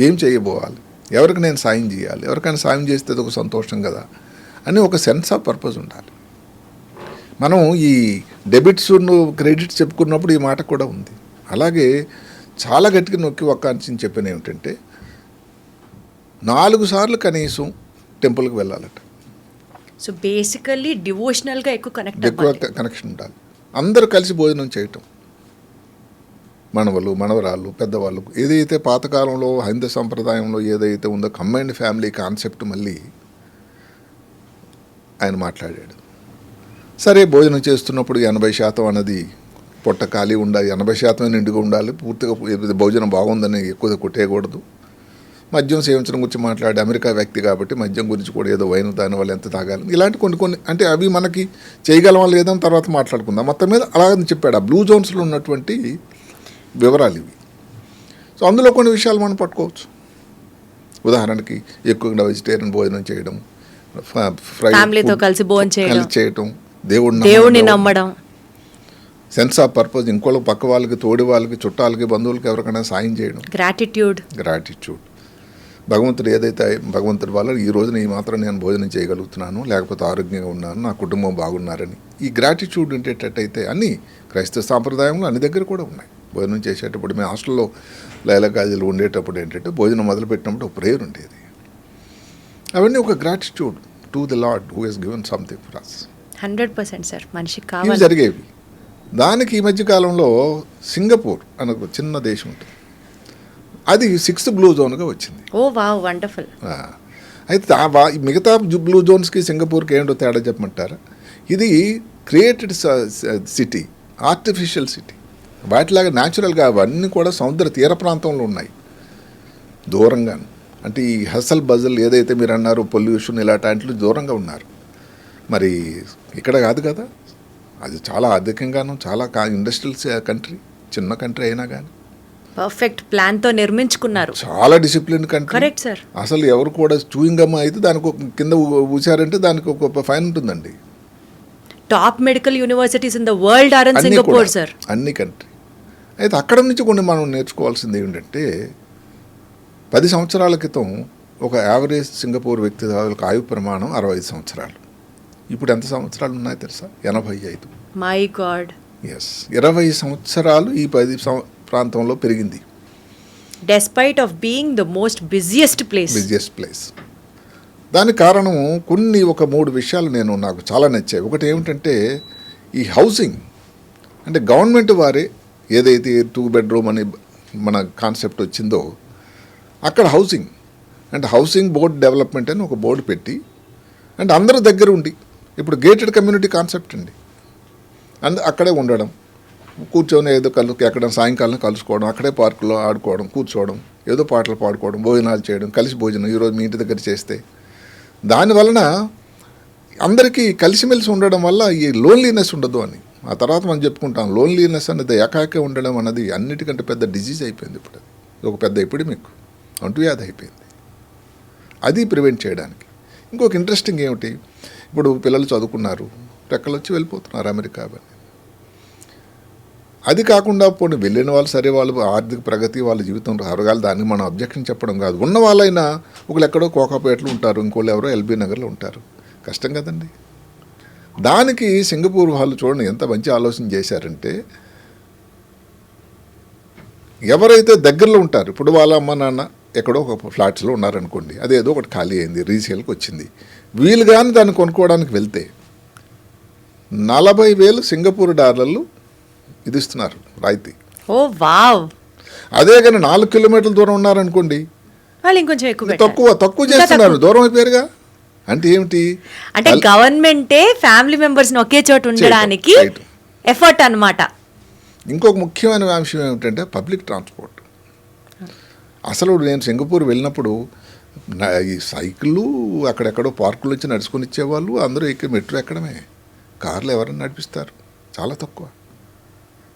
ఏం చేయబోవాలి, ఎవరికి నేను సాయం చేయాలి, ఎవరికైనా సాయం చేస్తే అది ఒక సంతోషం కదా అని ఒక సెన్స్ ఆఫ్ పర్పస్ ఉండాలి. మనం ఈ డెబిట్స్ క్రెడిట్స్ చెప్పుకున్నప్పుడు ఈ మాట కూడా ఉంది. అలాగే చాలా గట్టిగా నొక్కి ఒక్క అంశం చెప్పిన ఏమిటంటే 4 సార్లు కనీసం టెంపుల్కి వెళ్ళాలట. సో బేసికల్లీ డివోషనల్గా ఎక్కువ కనెక్షన్ ఉండాలి. అందరూ కలిసి భోజనం చేయటం, మనవలు మనవరాళ్ళు పెద్దవాళ్ళు, ఏదైతే పాతకాలంలో హైందవ సంప్రదాయంలో ఏదైతే ఉందో కంబైన్డ్ ఫ్యామిలీ కాన్సెప్ట్ మళ్ళీ ఆయన మాట్లాడాడు. సరే భోజనం చేస్తున్నప్పుడు 80% అన్నది పొట్ట ఖాళీ ఉండాలి, 80% నిండుగా ఉండాలి, పూర్తిగా భోజనం బాగుందని ఎక్కువ కొట్టేయకూడదు. మద్యం సేవించడం గురించి మాట్లాడి అమెరికా వ్యక్తి కాబట్టి మద్యం గురించి కూడా ఏదో వైన్ దానివల్ల ఎంత తాగాలి, ఇలాంటి కొన్ని అంటే అవి మనకి చేయగలమా లేదని తర్వాత మాట్లాడుకుందాం. మొత్తం మీద అలాగని చెప్పాడు. ఆ బ్లూ జోన్స్లో ఉన్నటువంటి వివరాలు ఇవి. సో అందులో కొన్ని విషయాలు మనం పట్టుకోవచ్చు. ఉదాహరణకి ఎక్కువగా వెజిటేరియన్ భోజనం చేయడం, ఫ్యామిలీతో కలిసి భోజనం చేయడం, దేవుడిని నమ్మడం, సెన్స్ ఆఫ్ పర్పస్, ఇంకోళ్ళ పక్క వాళ్ళకి, తోడి వాళ్ళకి, చుట్టాలకి, బంధువులకి ఎవరికైనా సాయం చేయడం, గ్రాటిట్యూడ్. భగవంతుడు ఏదైతే భగవంతుడి వల్ల ఈ రోజున ఈ మాత్రం నేను భోజనం చేయగలుగుతున్నాను, లేకపోతే ఆరోగ్యంగా ఉన్నాను, నా కుటుంబం బాగున్నారని ఈ గ్రాటిట్యూడ్ ఉండేటట్టయితే అన్నీ క్రైస్తవ సాంప్రదాయంలో అన్ని దగ్గర కూడా ఉన్నాయి. భోజనం చేసేటప్పుడు మేము హాస్టల్లో లైలకాజీలు ఉండేటప్పుడు ఏంటంటే భోజనం మొదలుపెట్టినప్పుడు ఒక ప్రేయర్ ఉండేది. అవన్నీ ఒక gratitude to the lord who has given something for us. 100% sir, మనిషికి కావాలి. ఇవి జరిగేవి. దానికి ఈ మధ్యకాలంలో సింగపూర్ అనే ఒక చిన్న దేశం ఉంటుంది, అది 6th బ్లూ జోన్గా వచ్చింది. ఓ వావ్, వండర్ఫుల్. అయితే మిగతా బ్లూ జోన్స్కి సింగపూర్కి ఏంటో తేడా చెప్పమంటారా? ఇది క్రియేటెడ్ సిటీ, ఆర్టిఫిషియల్ సిటీ. వాటిలాగా న్యాచురల్గా అవన్నీ కూడా సముద్ర తీర ప్రాంతంలో ఉన్నాయి, దూరంగా. అంటే ఈ హసల్ బజల్ ఏదైతే మీరు అన్నారు, పొల్యూషన్ ఇలాంటి దూరంగా ఉన్నారు. మరి ఇక్కడ కాదు కదా, అది చాలా అధికంగాను, చాలా ఇండస్ట్రియల్ కంట్రీ, చిన్న కంట్రీ అయినా కానీ పర్ఫెక్ట్ ప్లాన్తో నిర్మించుకున్నారు. చాలా డిసిప్లిన్ కంట్రీ. Correct sir. అసలు ఎవరు కూడా చూయింగ్ గమ్ అయితే దానికి కింద ఊసారంటే దానికి ఒక ఫైన్ ఉంటుందండి. Top medical universities in the world are in Singapore sir, అన్ని కంట్రీ. అయితే అక్కడ నుంచి కొన్ని మనం నేర్చుకోవాల్సింది ఏంటంటే 10 సంవత్సరాల క్రితం ఒక యావరేజ్ సింగపూర్ వ్యక్తి ఆయు ప్రమాణం 65 సంవత్సరాలు. ఇప్పుడు ఎంత సంవత్సరాలు ఉన్నాయో తెలుసా? 85. My God. ఎస్, 20 సంవత్సరాలు ఈ 10 ప్రాంతంలో పెరిగింది. Despite of being the most busiest place. దానికి కారణం ఒక 3 విషయాలు నాకు చాలా నచ్చాయి. ఒకటి ఏమిటంటే ఈ హౌసింగ్, అంటే గవర్నమెంట్ వారే ఏదైతే 2 బెడ్రూమ్ అని మన కాన్సెప్ట్ వచ్చిందో అక్కడ హౌసింగ్ బోర్డ్ డెవలప్మెంట్ అని ఒక బోర్డు పెట్టి, అంటే అందరూ దగ్గర ఉండి, ఇప్పుడు గేటెడ్ కమ్యూనిటీ కాన్సెప్ట్ అండి, అక్కడే ఉండడం, కూర్చొని ఏదో ఎక్కడ సాయంకాలం కలుసుకోవడం, అక్కడే పార్కులో ఆడుకోవడం, కూర్చోవడం, ఏదో పాటలు పాడుకోవడం, భోజనాలు చేయడం, కలిసి భోజనం ఈరోజు మీ ఇంటి దగ్గర చేస్తే, దానివలన అందరికీ కలిసిమెలిసి ఉండడం వల్ల ఈ లోన్లీనెస్ ఉండదు అని. ఆ తర్వాత మనం చెప్పుకుంటాం, లోన్లీనెస్ అనేది ఏకాకే ఉండడం అన్నది అన్నిటికంటే పెద్ద డిజీజ్ అయిపోయింది. ఇప్పుడు ఒక పెద్ద ఎపిడమిక్, అంటువ్యాధి అయిపోయింది. అది ప్రివెంట్ చేయడానికి. ఇంకొక ఇంట్రెస్టింగ్ ఏమిటి, ఇప్పుడు పిల్లలు చదువుకున్నారు, రెక్కలు వచ్చి వెళ్ళిపోతున్నారు అమెరికా అని. అది కాకుండా పోనీ వెళ్ళిన వాళ్ళు సరే, వాళ్ళు ఆర్థిక ప్రగతి, వాళ్ళ జీవితం అరగాలి, దానికి మనం అబ్జెక్షన్ చెప్పడం కాదు. ఉన్న వాళ్ళైనా ఒకళ్ళు ఎక్కడో కోకాపేటలో ఉంటారు, ఇంకోళ్ళు ఎవరో ఎల్బీ నగర్లో ఉంటారు. కష్టం కదండి. దానికి సింగపూర్ వాళ్ళు చూడండి ఎంత మంచి ఆలోచన చేశారంటే, ఎవరైతే దగ్గరలో ఉంటారు, ఇప్పుడు వాళ్ళ అమ్మ నాన్న ఎక్కడో ఒక ఫ్లాట్స్లో ఉన్నారనుకోండి, అదేదో ఒకటి ఖాళీ అయింది, రీసేల్కి వచ్చింది, వీళ్ళు కానీ దాన్ని కొనుక్కోవడానికి వెళ్తే 40,000 సింగపూర్ డాలర్లు ఇది ఇస్తున్నారు రాయితీ. ఓ వావ్. అదే కానీ 4 కిలోమీటర్ల దూరం ఉన్నారనుకోండి, వాళ్ళు ఇంకొంచెం ఎక్కువ తక్కువ చేస్తున్నారు, దూరం అయిపోయారుగా. అంటే ఏమిటి, అంటే గవర్నమెంటే ఫ్యామిలీ మెంబర్స్ ఒకే చోట ఉండడానికి ఎఫర్ట్ అన్నమాట. ఇంకొక ముఖ్యమైన అంశం ఏమిటంటే పబ్లిక్ ట్రాన్స్పోర్ట్. అసలు నేను సింగపూర్ వెళ్ళినప్పుడు ఈ సైకిళ్ళు అక్కడెక్కడో పార్కులు వచ్చి నడుచుకొని ఇచ్చేవాళ్ళు, అందరూ ఎక్కి మెట్రో ఎక్కడమే, కార్లు ఎవరైనా నడిపిస్తారు, చాలా తక్కువ.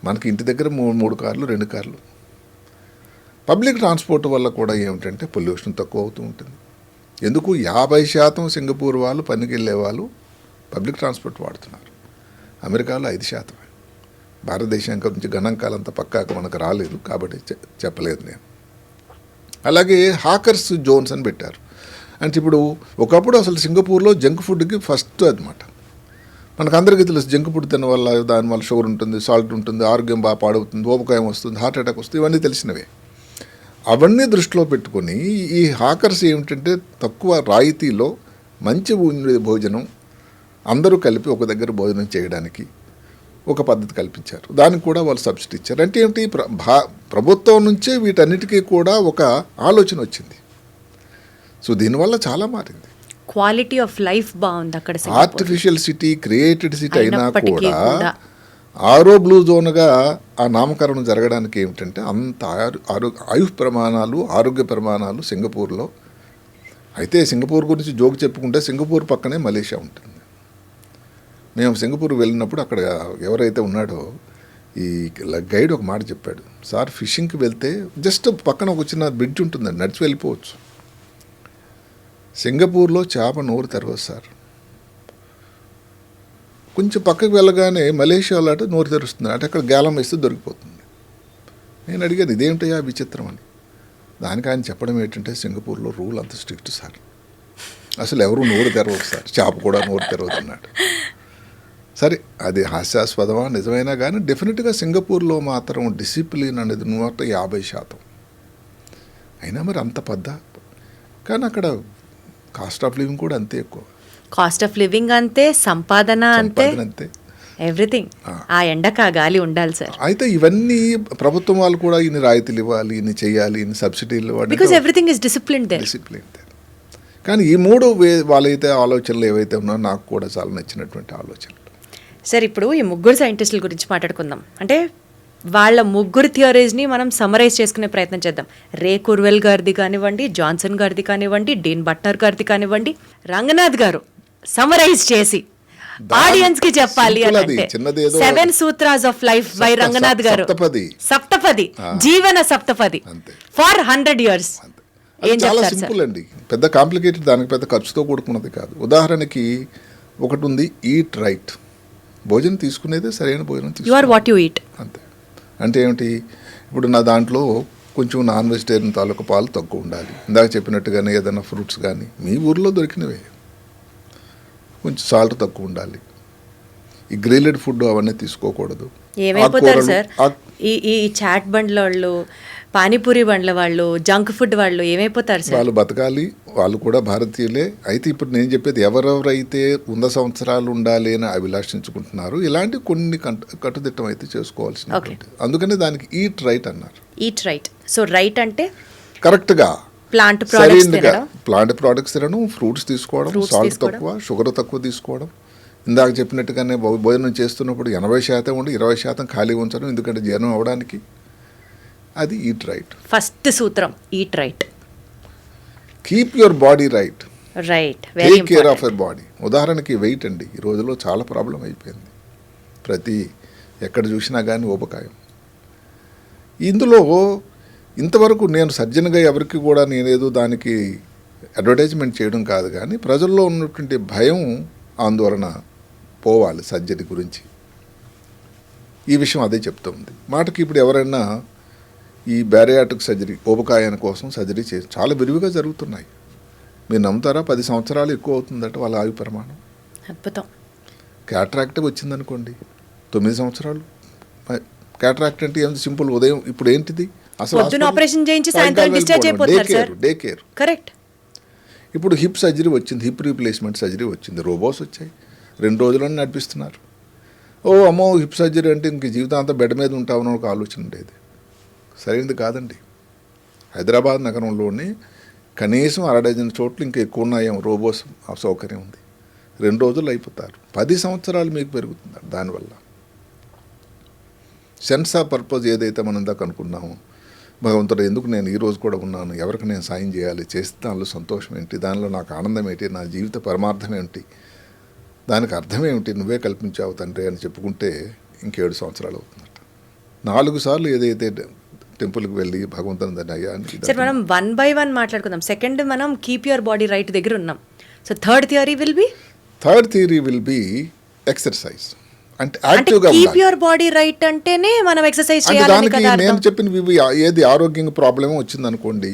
మనకి ఇంటి దగ్గర 3 కార్లు 2 కార్లు. పబ్లిక్ ట్రాన్స్పోర్ట్ వల్ల కూడా ఏమిటంటే పొల్యూషన్ తక్కువ అవుతూ ఉంటుంది. ఎందుకు 50% సింగపూర్ వాళ్ళు పనికి వెళ్ళే వాళ్ళు పబ్లిక్ ట్రాన్స్పోర్ట్ వాడుతున్నారు. అమెరికాలో 5%. భారతదేశం నుంచి గణాంకాలంత పక్కాక మనకు రాలేదు కాబట్టి చెప్పలేదు నేను. అలాగే హాకర్స్ జోన్స్ అని పెట్టారు. అంటే ఇప్పుడు ఒకప్పుడు అసలు సింగపూర్లో జంక్ ఫుడ్కి ఫస్ట్ అనమాట. మనకు అందరికీ తెలుసు, జంక్ ఫుడ్ తిన వల్ల దానివల్ల షుగర్ ఉంటుంది, సాల్ట్ ఉంటుంది, ఆరోగ్యం బాగా పాడవుతుంది, ఊబకాయం వస్తుంది, హార్ట్ అటాక్ వస్తుంది, ఇవన్నీ తెలిసినవే. అవన్నీ దృష్టిలో పెట్టుకొని ఈ హాకర్స్ ఏమిటంటే తక్కువ రాయితీలో మంచి భోజనం అందరూ కలిపి ఒక దగ్గర భోజనం చేయడానికి ఒక పద్ధతి కల్పించారు. దానికి కూడా వాళ్ళు సబ్సిడీ ఇచ్చారు. అంటే ఏమిటి, ప్రభుత్వం నుంచే వీటన్నిటికీ కూడా ఒక ఆలోచన వచ్చింది. సో దీనివల్ల చాలా మారింది. క్వాలిటీ ఆఫ్ లైఫ్ బాగుంది అక్కడ. ఆర్టిఫిషియల్ సిటీ, క్రియేటెడ్ సిటీ అయినా కూడా ఆరో బ్లూ జోన్గా ఆ నామకరణం జరగడానికి ఏమిటంటే అంత ఆయుష్ ప్రమాణాలు, ఆరోగ్య ప్రమాణాలు సింగపూర్లో. అయితే సింగపూర్ గురించి జోక్ చెప్పుకుంటే సింగపూర్ పక్కనే మలేషియా ఉంటుంది. మేము సింగపూర్ వెళ్ళినప్పుడు అక్కడ ఎవరైతే ఉన్నాడో ఈ గైడ్ ఒక మాట చెప్పాడు, సార్ ఫిషింగ్కి వెళ్తే జస్ట్ పక్కన ఒక చిన్న బ్రిడ్జ్ ఉంటుందండి, నడిచి వెళ్ళిపోవచ్చు. సింగపూర్లో చేప నోరు తెరవదు సార్. కొంచెం పక్కకు వెళ్ళగానే మలేషియాలో అటు నోరు తెరుస్తుంది, అంటే అక్కడ గేలం వేస్తే దొరికిపోతుంది. నేను అడిగాను ఇదేమిటయ్యా విచిత్రం అని. దానికి ఆయన చెప్పడం ఏంటంటే సింగపూర్లో రూల్ అంత స్ట్రిక్ట్ సార్, అసలు ఎవరు నోరు తెరవదు సార్, చేప కూడా నోరు తెరవదు అన్నాడు. సరే అది హాస్యాస్పదమా నిజమైనా కానీ డెఫినెట్గా సింగపూర్లో మాత్రం డిసిప్లిన్ అనేది 150%. అయినా మరి అంత పెద్ద, కానీ అక్కడ కాస్ట్ ఆఫ్ లివింగ్ కూడా అంతే ఎక్కువ. కాస్ట్ ఆఫ్ లివింగ్ అంతే, సంపాదన అంతే, ఎవ్రీథింగ్. ఆ ఎండకు ఆ గాలి ఉండాలి సార్. అయితే ఇవన్నీ ప్రభుత్వం వాళ్ళు కూడా ఇన్ని రాయితీలు ఇవ్వాలి, ఇన్ని చేయాలి, ఇన్ని సబ్సిడీలు ఇవ్వాలి, బికాజ్ ఎవ్రీథింగ్ ఇస్ డిసిప్లిన్. కానీ ఈ 3 వాళ్ళైతే ఆలోచనలు ఏవైతే ఉన్నాయో నాకు కూడా చాలా నచ్చినటువంటి ఆలోచనలు. సార్ ఇప్పుడు ఈ 3 సైంటిస్టుల గురించి మాట్లాడుకుందాం. అంటే వాళ్ళ 3 థియరీస్ని మనం సమరైజ్ చేసుకునే ప్రయత్నం చేద్దాం. రే కుర్వెల్ గారిది కానివ్వండి, జాన్సన్ గారిది కానివ్వండి, డీన్ బట్టర్ గారిది కానివ్వండి, రంగనాథ్ గారు సమరైజ్ చేసి ఆడియన్స్ కి చెప్పాలి అంటే 7 sutras of life by Ranganath గారు, సప్తపది జీవన సప్తపది ఫర్ 100 years. చాలా సింపుల్ అండి, పెద్ద కాంప్లికేటెడ్, దానికి పెద్ద ఖర్చుతో కూడుకున్నది కాదు. ఉదాహరణకి ఒకటి ఉంది, ఈట్ రైట్. భోజనం తీసుకునేదే సరైన భోజనం you are what you eat అంతే. అంటే ఏమిటి, ఇప్పుడు నా దాంట్లో కొంచెం నాన్ వెజిటేరియన్ తాలూకు పాలు తక్కువ ఉండాలి, ఇందాక చెప్పినట్టుగానే ఏదైనా ఫ్రూట్స్ కానీ మీ ఊర్లో దొరికినవే, కొంచెం సాల్ట్ తక్కువ ఉండాలి, ఈ గ్రిల్డ్ ఫుడ్ అవన్నీ తీసుకోకూడదు. ఏమైపోతారు సార్ ఈ చాట్ బండ్ల వాళ్ళు, పానీపూరి బండ్ల వాళ్ళు, జంక్ ఫుడ్ వాళ్ళు ఏమైపోతారు సార్? వాళ్ళు బతకాలి, వాళ్ళు కూడా భారతీయులే. అయితే ఇప్పుడు నేను చెప్పేది ఎవరెవరైతే 100 సంవత్సరాలు ఉండాలి అని అభిలాషించుకుంటున్నారు, ఇలాంటి కొన్ని కట్టుదిట్టం అయితే చేసుకోవాల్సిన. అందుకనే దానికి ఈట్ రైట్ అన్నారు. Eat right. సో రైట్ అంటే కరెక్ట్గా ప్లాంట్ ప్రోడక్ట్స్ తినడం, ఫ్రూట్స్ తీసుకోవడం, సాల్ట్ తక్కువ, షుగర్ తక్కువ తీసుకోవడం. ఇందాక చెప్పినట్టుగానే భోజనం చేస్తున్నప్పుడు 80% ఉండి 20% ఖాళీ ఉంచడం, ఎందుకంటే జీర్ణం అవ్వడానికి. అది ఈట్ రైట్. ఫస్ట్ సూత్రం eat right. Keep your body right. Take care of your body. ఉదాహరణకి వెయిట్ అండి, ఈ రోజుల్లో చాలా ప్రాబ్లం అయిపోయింది. ఎక్కడ చూసినా కానీ ఊబకాయం. ఇందులో ఇంతవరకు నేను సర్జన్గా ఎవరికి కూడా నేనేదో దానికి అడ్వర్టైజ్మెంట్ చేయడం కాదు కానీ ప్రజల్లో ఉన్నటువంటి భయం ఆందోళన పోవాలి సర్జరీ గురించి. ఈ విషయం అదే చెప్తుంది. మాటకి ఇప్పుడు ఎవరైనా ఈ బ్యారియాట్రిక్ సర్జరీ ఊబకాయం కోసం సర్జరీ చాలా విరివిగా జరుగుతున్నాయి. మీరు నమ్ముతారా? 10 సంవత్సరాలు ఎక్కువ అవుతుందట వాళ్ళ ఆయు ప్రమాణం. అద్భుతం. క్యాట్రాక్ట్ వచ్చిందనుకోండి 9 సంవత్సరాలు. క్యాట్రాక్ట్ అంటే ఏం సింపుల్, ఉదయం. ఇప్పుడు ఏంటిది పొద్దున ఆపరేషన్ చేయించి సాయంత్రం డిశ్చార్జ్ అయిపోతారు సార్. Day care. కరెక్ట్. ఇప్పుడు హిప్ సర్జరీ వచ్చింది, హిప్ రీప్లేస్మెంట్ సర్జరీ వచ్చింది, రోబోస్ వచ్చాయి, 2 రోజులని నడిపిస్తున్నారు. ఓ అమ్మో హిప్ సర్జరీ అంటే ఇంక జీవితాంతం బెడ్ మీద ఉంటామని ఒక ఆలోచన ఉండేది. సరైనది కాదండి. హైదరాబాద్ నగరంలోనే కనీసం 6 డజన్ చోట్ల ఇంకా ఎక్కువ ఉన్నాయేమో రోబోస్ సౌకర్యం ఉంది. 2 రోజులు అయిపోతారు. 10 సంవత్సరాలు మీకు పెరుగుతుంది దానివల్ల. సెన్స్ ఆఫ్ పర్పస్ ఏదైతే మనం ఇందాక అనుకున్నామో, భగవంతుడు ఎందుకు నేను ఈరోజు కూడా ఉన్నాను, ఎవరికి నేను సాయం చేయాలి, చేస్తే దానిలో సంతోషం ఏంటి, దానిలో నాకు ఆనందం ఏంటి, నా జీవిత పరమార్థం ఏంటి, దానికి అర్థం ఏమిటి, నువ్వే కల్పించావు తండ్రి అని చెప్పుకుంటే ఇంక 7 సంవత్సరాలు అవుతుందట. 4 సార్లు ఏదైతే టెంపుల్కి వెళ్ళి భగవంతుని దాన్ని అయ్యా అని. సార్ మనం 1 by 1 మాట్లాడుకుందాం. సెకండ్ మనం కీప్ యువర్ బాడీ రైట్ దగ్గర ఉన్నాం. So third theory will be exercise. అంటే యాక్టివ్గా కీప్ యువర్ బాడీ రైట్ అంటేనే మనం ఎక్సర్సైజ్ చేయాలి. దానికి నేను చెప్పిన ఏది ఆరోగ్యంగా ప్రాబ్లం వచ్చిందనుకోండి,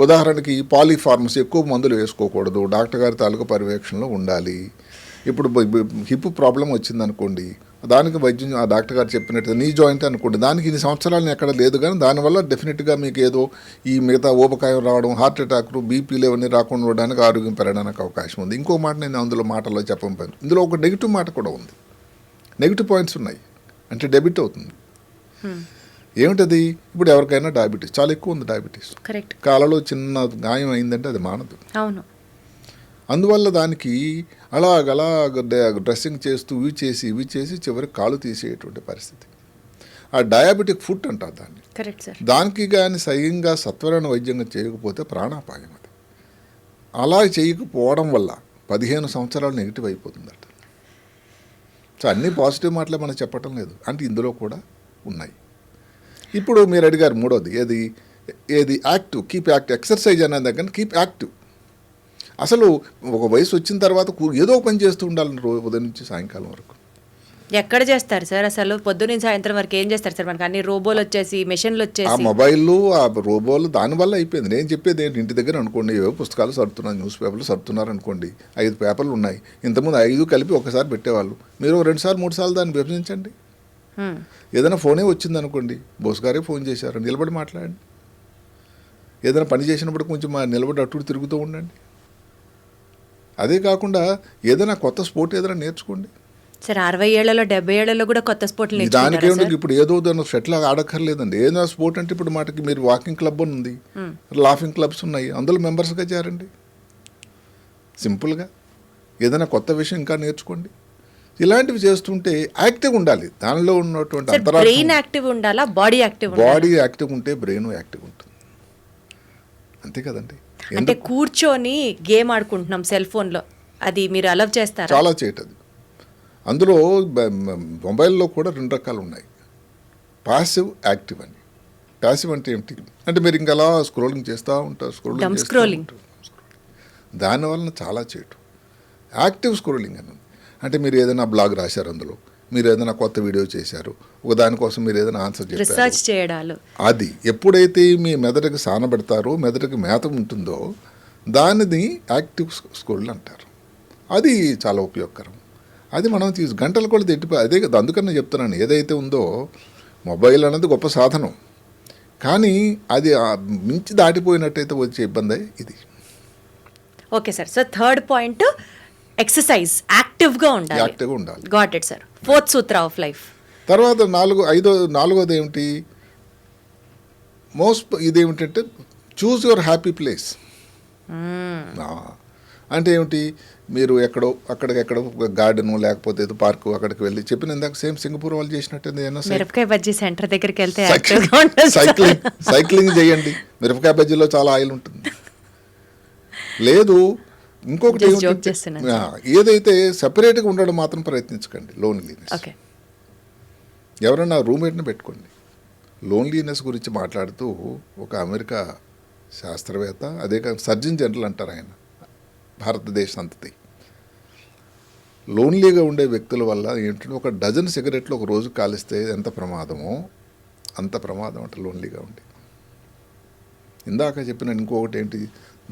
ఉదాహరణకి పాలీఫార్మసీ, ఎక్కువ మందులు వేసుకోకూడదు, డాక్టర్ గారి తాలూకా పర్యవేక్షణలో ఉండాలి. ఇప్పుడు హిప్ ప్రాబ్లం వచ్చిందనుకోండి, దానికి వైద్యం ఆ డాక్టర్ గారు చెప్పినట్టు నీ జాయింట్ అనుకోండి, దానికి ఇన్ని సంవత్సరాలు ఎక్కడ లేదు, కానీ దానివల్ల డెఫినెట్గా మీకు ఏదో ఈ మిగతా ఊబకాయం రావడం, హార్ట్ అటాక్లు, బీపీలు ఇవన్నీ రాకుండా ఉండడానికి, ఆరోగ్యం పెరగడానికి అవకాశం ఉంది. ఇంకో మాట నేను అందులో మాటల్లో చెప్పకపోయాను. ఇందులో ఒక నెగిటివ్ మాట కూడా ఉంది. నెగిటివ్ పాయింట్స్ ఉన్నాయి. అంటే డెబిట్ అవుతుంది. ఏమిటది? ఇప్పుడు ఎవరికైనా డయాబెటీస్ చాలా ఎక్కువ ఉంది. Diabetes correct. కాలలో చిన్న గాయం అయిందంటే అది మానదు. అవును. అందువల్ల దానికి అలాగ డ్రెస్సింగ్ చేస్తూ ఇవి చేసి చివరికి కాలు తీసేటువంటి పరిస్థితి. ఆ డయాబెటిక్ ఫుట్ అంటారు దాన్ని. Correct sir. దానికి కానీ సరిగ్గా సత్వరమైన వైద్యంగా చేయకపోతే ప్రాణాపాయం అది. అలా చేయకపోవడం వల్ల 15 సంవత్సరాలు నెగిటివ్ అయిపోతుందట. సో అన్నీ పాజిటివ్ మాటలే మనం చెప్పటం లేదు, అంటే ఇందులో కూడా ఉన్నాయి. ఇప్పుడు మీరు అడిగారు మూడోది ఏది యాక్టివ్, కీప్ యాక్టివ్. ఎక్సర్సైజ్ అనే దగ్గర కీప్ యాక్టివ్. అసలు ఒక వయసు వచ్చిన తర్వాత ఏదో పని చేస్తూ ఉండాలని ఉదయం నుంచి సాయంకాలం వరకు. ఎక్కడ చేస్తారు సార్? అసలు పొద్దున్న నుంచి సాయంత్రం వరకు ఏం చేస్తారు సార్? మనకి అన్ని రోబోలు వచ్చేసి, మెషిన్లు వచ్చేసి, ఆ మొబైల్లు, ఆ రోబోలు, దానివల్ల అయిపోయింది. నేను చెప్పేది ఏంటి, ఇంటి దగ్గర అనుకోండి, ఏవో పుస్తకాలు సర్దుతున్నారు, న్యూస్ పేపర్లు సర్దుతున్నారు అనుకోండి, 5 పేపర్లు ఉన్నాయి. ఇంతకుముందు 5 కలిపి ఒకసారి పెట్టేవాళ్ళు. మీరు 2 సార్లు 3 సార్లు దాన్ని విభజించండి. ఏదైనా ఫోనే వచ్చింది అనుకోండి, బోస్ గారే ఫోన్ చేశారు, నిలబడి మాట్లాడండి. ఏదైనా పని చేసినప్పుడు కొంచెం నిలబడి అటు తిరుగుతూ ఉండండి. అదే కాకుండా ఏదైనా కొత్త స్పోర్ట్ ఏదైనా నేర్చుకోండి సార్. 60 ఏళ్లలో 70 ఏళ్లలో కూడా కొత్త స్పోర్ట్లు దానికేమిటి, ఇప్పుడు ఏదో దాన్ని షటిల్ ఆడక్కర్లేదండి. ఏదైనా స్పోర్ట్ అంటే ఇప్పుడు మాటకి మీరు వాకింగ్ క్లబ్ అని ఉంది, లాఫింగ్ క్లబ్స్ ఉన్నాయి, అందులో మెంబర్స్గా చేరండి. సింపుల్గా ఏదైనా కొత్త విషయం ఇంకా నేర్చుకోండి. ఇలాంటివి చేస్తుంటే యాక్టివ్ ఉండాలి. దానిలో ఉన్నటువంటి బ్రెయిన్ యాక్టివ్ ఉండాలా, బాడీ యాక్టివ్ ఉంటే బ్రెయిన్ యాక్టివ్ ఉంటుంది. అంతే కదండి. అంటే కూర్చొని గేమ్ ఆడుకుంటున్నాం సెల్ ఫోన్లో, అది మీరు అలవ్ చేస్తారా? చాలా చేయటది. అందులో మొబైల్లో కూడా 2 రకాలు ఉన్నాయి, పాసివ్, యాక్టివ్ అని. పాసివ్ అంటే ఏమిటి అంటే మీరు ఇంకా అలా స్క్రోలింగ్ చేస్తూ ఉంటారు, స్క్రోలింగ్ దానివల్ల చాలా చేయటం. యాక్టివ్ స్క్రోలింగ్ అని అంటే మీరు ఏదైనా బ్లాగ్ రాశారు, అందులో మీరు ఏదైనా కొత్త వీడియో చేశారు, ఒక దానికోసం మీరు ఏదైనా ఆన్సర్ చేశారు, రీసెర్చ్ చేయడాలు. అది ఎప్పుడైతే మీ మెదడుకి సానబెడతారో, మెదడుకి మేత ఉంటుందో, దానిని యాక్టివ్ స్క్రోల్ అంటారు. అది చాలా ఉపయోగకరం. అది మనం గంటలు కూడా అదే కదా. అందుకని నేను చెప్తున్నాను, ఏదైతే ఉందో మొబైల్ అనేది గొప్ప సాధనం, కానీ అది మించి దాటిపోయినట్టయితే వచ్చే ఇబ్బంది ఇది. Okay sir. So third point exercise, యాక్టివ్గా ఉండాలి. Got it sir. 4th Sutra of life. తర్వాత నాలుగోది ఏమిటి, ఇదేమిటంటే చూస్ యువర్ హ్యాపీ ప్లేస్. అంటే ఏమిటి, మీరు అక్కడికెక్కడో గార్డెన్ లేకపోతే ఏదో పార్కు అక్కడికి వెళ్ళి చెప్పిన ఇందాక సేమ్ సింగపూర్ వాళ్ళు చేసినట్టు మిరపకాయ బజ్జీ సెంటర్ దగ్గరికి వెళ్తే సైక్లింగ్ చేయండి. మిరపకాయ బజ్జీలో చాలా ఆయిల్ ఉంటుంది. లేదు ఇంకొకటి ఏదైతే సెపరేట్గా ఉండడం మాత్రం ప్రయత్నించకండి. లోన్లీనెస్. ఎవరైనా రూమ్మేట్ని పెట్టుకోండి. లోన్లీనెస్ గురించి మాట్లాడుతూ ఒక అమెరికా శాస్త్రవేత్త, అదే కాక సర్జన్ జనరల్ అంటారు ఆయన, భారతదేశ సంతతి. లోన్లీగా ఉండే వ్యక్తుల వల్ల ఏంటంటే ఒక డజన్ సిగరెట్లు ఒక రోజు కాలిస్తే ఎంత ప్రమాదమో అంత ప్రమాదం అంటే లోన్లీగా ఉండి. ఇందాక చెప్పిన ఇంకొకటి ఏంటి,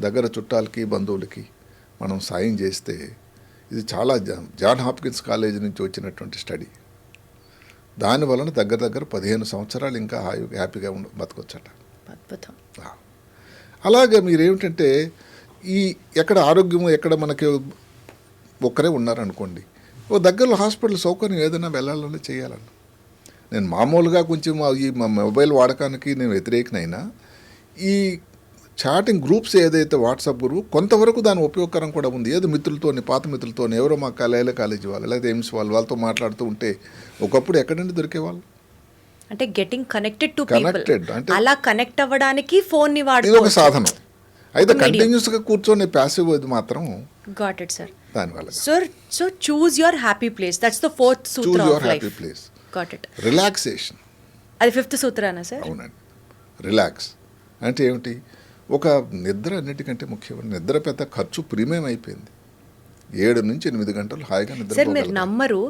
దగ్గర చుట్టాలకి బంధువులకి మనం సాయం చేస్తే, ఇది చాలా జాన్ హాప్కిన్స్ కాలేజీ నుంచి వచ్చినటువంటి స్టడీ. దాని వలన దగ్గర దగ్గర 15 సంవత్సరాలు ఇంకా హ్యాపీగా బతకొచ్చట. అద్భుతం. అలాగే మీరేమిటంటే ఈ ఎక్కడ ఆరోగ్యము ఎక్కడ మనకి ఒక్కరే ఉన్నారనుకోండి, ఓ దగ్గరలో హాస్పిటల్ సౌకర్యం ఏదైనా వెళ్ళాలని చేయాలని. నేను మామూలుగా కొంచెం ఈ మొబైల్ వాడకానికి నేను వ్యతిరేకనైనా ఈ చాటింగ్ గ్రూప్స్ ఏదైతే వాట్సాప్ గ్రూప్ కొంతవరకు దాని ఉపయోగకరం కూడా ఉంది. ఏదో మిత్రులతోని, పాత మిత్రులతోని, ఎవరో మా కాలేజీ వాళ్ళు లేకపోతే ఎయిమ్స్ వాళ్ళతో మాట్లాడుతూ ఉంటే ఒకప్పుడు ఎక్కడండి దొరికేవాళ్ళు. అంటే గెటింగ్ కనెక్టెడ్ టు కనెక్టెడ్ అంటే అలా కనెక్ట్ అవ్వడానికి ఫోన్ ని ఇది ఒక వాడుకోవచ్చు. సాధనం. అయితే కంటిన్యూస్గా కూర్చొని ప్యాసివ్ అది మాత్రం గాట్ ఇట్ సార్. దానివల్ల sir, so choose your happy place, that's the fourth choose Sutra your of happy life. Place. Got it. Relaxation. అది ఫిఫ్త్ సూత్రానా సార్? అవునండి. రిలాక్స్ అంటే ఏమిటి, ఒక నిద్ర అన్నిటికంటే ముఖ్యమైన నిద్ర పెద్ద ఖర్చు ప్రీమియం అయిపోయింది. 7 నుంచి 8 గంటలు హాయిగా నిద్ర. సార్ మీరు నమ్మరు,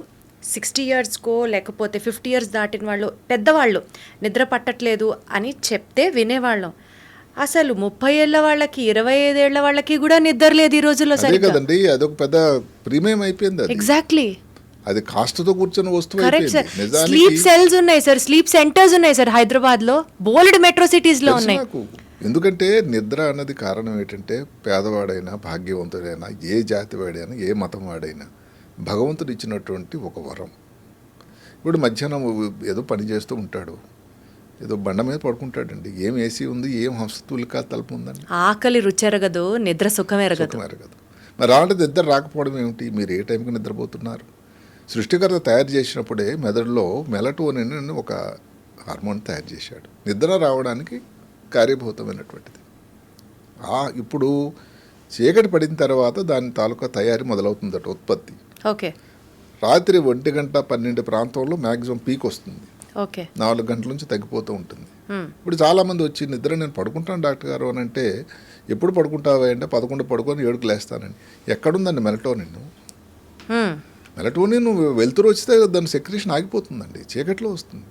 60 ఇయర్స్కో లేకపోతే 50 ఇయర్స్ దాటిన వాళ్ళు పెద్దవాళ్ళు నిద్ర పట్టట్లేదు అని చెప్తే వినేవాళ్ళం. అసలు 30 ఏళ్ళ వాళ్ళకి, 25 ఏళ్ళ వాళ్ళకి కూడా నిద్ర లేదు ఈ రోజుల్లో. అదే సరిగ్గా కదండి, అదొక పెద్ద ప్రీమియం అయిపోయింది. అది ఎగ్జాక్ట్లీ అది కాస్ట్తో కూర్చొని వస్తువు కరెక్ట్ సార్. అయిపోయింది. స్లీప్ నిజానికి సెల్స్ ఉన్నాయి సార్, స్లీప్ సెంటర్స్ ఉన్నాయి సార్ హైదరాబాద్ లో, బోల్డ్ మెట్రో సిటీస్ లో తెలుసు ఉన్నాయి. నాకు. ఎందుకంటే నిద్ర అన్నది కారణం ఏంటంటే పేదవాడైనా భాగ్యవంతుడైనా ఏ జాతి వాడైనా ఏ మతం వాడైనా భగవంతుడు ఇచ్చినటువంటి ఒక వరం. ఇప్పుడు మధ్యాహ్నం ఏదో పని చేస్తూ ఉంటాడు, ఏదో బండ మీద పడుకుంటాడండి, ఏం ఏసీ ఉంది, ఏం హంసతూలికా తలుపు ఉందండి, ఆకలి రుచెరగదు, నిద్ర సుఖమెరగదు. సుఖం ఎరగదు. మరి అలాంటి నిద్ర రాకపోవడం ఏమిటి, మీరు ఏ టైంకి నిద్రపోతున్నారు? సృష్టికర్త తయారు చేసినప్పుడే మెదడులో మెలటోనిన్ అని ఒక హార్మోన్ తయారు చేశాడు, నిద్ర రావడానికి కార్యభూతమైనటువంటిది. ఇప్పుడు చీకటి పడిన తర్వాత దాని తాలూకా తయారీ మొదలవుతుందట, ఉత్పత్తి. ఓకే రాత్రి 1 గంట 12 ప్రాంతంలో మ్యాక్సిమం పీక్ వస్తుంది, ఓకే 4 గంటల నుంచి తగ్గిపోతూ ఉంటుంది. ఇప్పుడు చాలామంది వచ్చి నిద్ర నేను పడుకుంటాను డాక్టర్ గారు అని అంటే, ఎప్పుడు పడుకుంటావా అంటే 11 పడుకొని 7కి లేస్తానండి. ఎక్కడుందండి మెలటోనిన్? మెలటోనిన్ వెలుతురు వస్తే దాని సెక్రేషన్ ఆగిపోతుందండి, చీకట్లో వస్తుంది.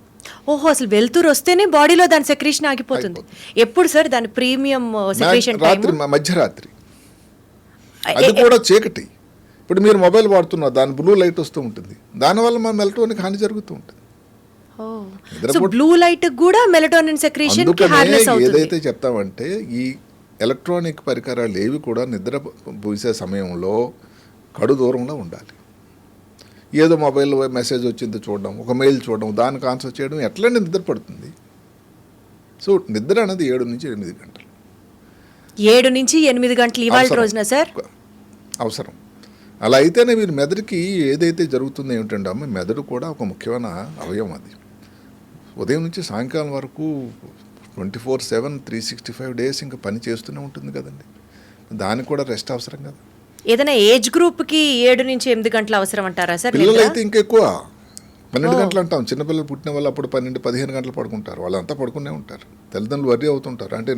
ఓహో, అసలు వెలుతురు వస్తేనే బాడీలో దాని సెక్రేషన్ ఆగిపోతుంది. ఎప్పుడు సార్ దాని ప్రీమియం సెక్రేషన్ టైం? రాత్రి, మధ్యరాత్రి. అది కూడా చీకటి. ఇప్పుడు మీరు మొబైల్ వాడుతున్నారు, దాని బ్లూ లైట్ వస్తూ ఉంటుంది, దానివల్ల మన మెలటోనిక్ హాని జరుగుతూ ఉంటుంది. సో బ్లూ లైట్ కూడా మెలటోనిన్ సెక్రేషన్ కి హార్నెస్ అవుతుంది. ఏదైతే చెప్తామంటే ఈ ఎలక్ట్రానిక్ పరికరాలు ఏవి కూడా నిద్ర పూసే సమయంలో కడు దూరంలో ఉండాలి. ఏదో మొబైల్లో మెసేజ్ వచ్చింది చూడడం, ఒక మెయిల్ చూడడం, దానికి ఆన్సర్ చేయడం ఎట్లంటే నిద్ర పడుతుంది. సో నిద్ర అనేది 7 నుంచి 8 గంటలు. 7 నుంచి 8 గంటలు ఇవాళ రోజున సార్ అవసరం. అలా అయితేనే మీరు మెదడుకి ఏదైతే జరుగుతుందో ఏమిటంటే అమ్మ, మెదడు కూడా ఒక ముఖ్యమైన అవయవం. అది ఉదయం నుంచి సాయంకాలం వరకు 24/7 365 డేస్ ఇంకా పని చేస్తూనే ఉంటుంది కదండి. దానికి కూడా రెస్ట్ అవసరం కదా. ఏదైనా ఏజ్ గ్రూప్ కి 7 నుంచి 8 గంటలు అవసరం అంటారా సార్? పిల్లలు అయితే ఇంకా ఎక్కువ, 12 గంటలు అంటాం. చిన్నపిల్లలు పుట్టిన వాళ్ళు అప్పుడు 12-15 గంటలు పడుకుంటారు, వాళ్ళంతా పడుకునే ఉంటారు. తల్లిదండ్రులు వర్రీ అవుతుంటారు, అంటే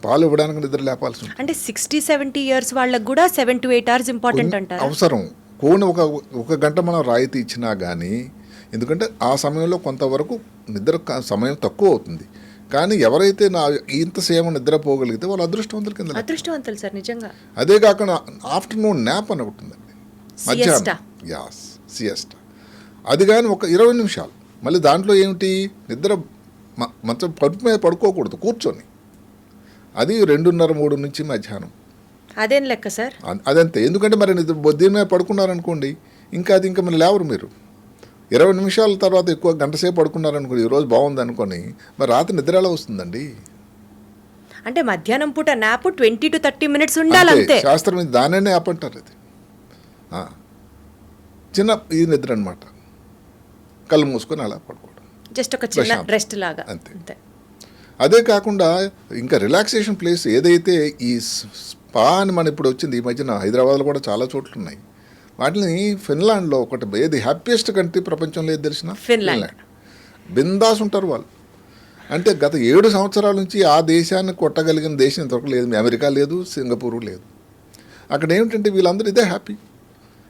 పాలు ఇవ్వడానికి నిద్ర లేపాల్సి ఉంటుంది. అంటే 60-70 ఇయర్స్ వాళ్ళకి కూడా 7 to 8 hours ఇంపార్టెంట్ అంటారు. అవసరం. కోని ఒక గంట మనం రాయితీ ఇచ్చినా కానీ, ఎందుకంటే ఆ సమయంలో కొంతవరకు నిద్ర సమయం తక్కువ అవుతుంది. కానీ ఎవరైతే ఇంతసేపు నిద్రపోగలిగితే వాళ్ళు అదృష్టవంతుల కింద. అదృష్టవంతులు సార్ నిజంగా. అదే కాకుండా ఆఫ్టర్నూన్ న్యాప్ అని ఉంటుందండి, మధ్యాహ్నం. యాస్, సియస్టా. అది కానీ ఒక 20 నిమిషాలు. మళ్ళీ దాంట్లో ఏమిటి, నిద్ర మంచం పడుపు మీద పడుకోకూడదు, కూర్చొని. అది 2:30-3 నుంచి మధ్యాహ్నం. అదేం లెక్క సార్? అదంతే. ఎందుకంటే మరి దీని మీద పడుకున్నారనుకోండి, ఇంకా మరి లేవరు మీరు. 20 నిమిషాల తర్వాత ఎక్కువ గంట సేపు పడుకున్నారనుకోండి, ఈరోజు బాగుంది అనుకోని, మరి రాత్రి నిద్ర ఎలా వస్తుందండి? అంటే మధ్యాహ్నం పూట నాపు 20 to 30 minutes ఉండాలంతే. శాస్త్రం ఇది దానే యాప్ అంటారు. అది చిన్న ఈ నిద్ర అనమాట, కళ్ళు మూసుకొని అలా పడుకోవడం, జస్ట్ ఒక చిన్న రెస్ట్ లాగా అంతే. అదే కాకుండా ఇంకా రిలాక్సేషన్ ప్లేస్ ఏదైతే ఈ స్పా అని మన ఇప్పుడు వచ్చింది ఈ మధ్యన, హైదరాబాద్లో కూడా చాలా చోట్ల ఉన్నాయి. వాటిని ఫిన్లాండ్లో ఒకటి, ఏది హ్యాపీయెస్ట్ కంట్రీ ప్రపంచంలో ఏది తెలిసిన? ఫిన్లాండ్. బిందాస్ ఉంటారు వాళ్ళు. అంటే గత 7 సంవత్సరాల నుంచి ఆ దేశాన్ని కొట్టగలిగిన దేశం ఇంతవరకు లేదు. అమెరికా లేదు, సింగపూరు లేదు. అక్కడ ఏమిటంటే వీళ్ళందరూ ఇదే హ్యాపీ.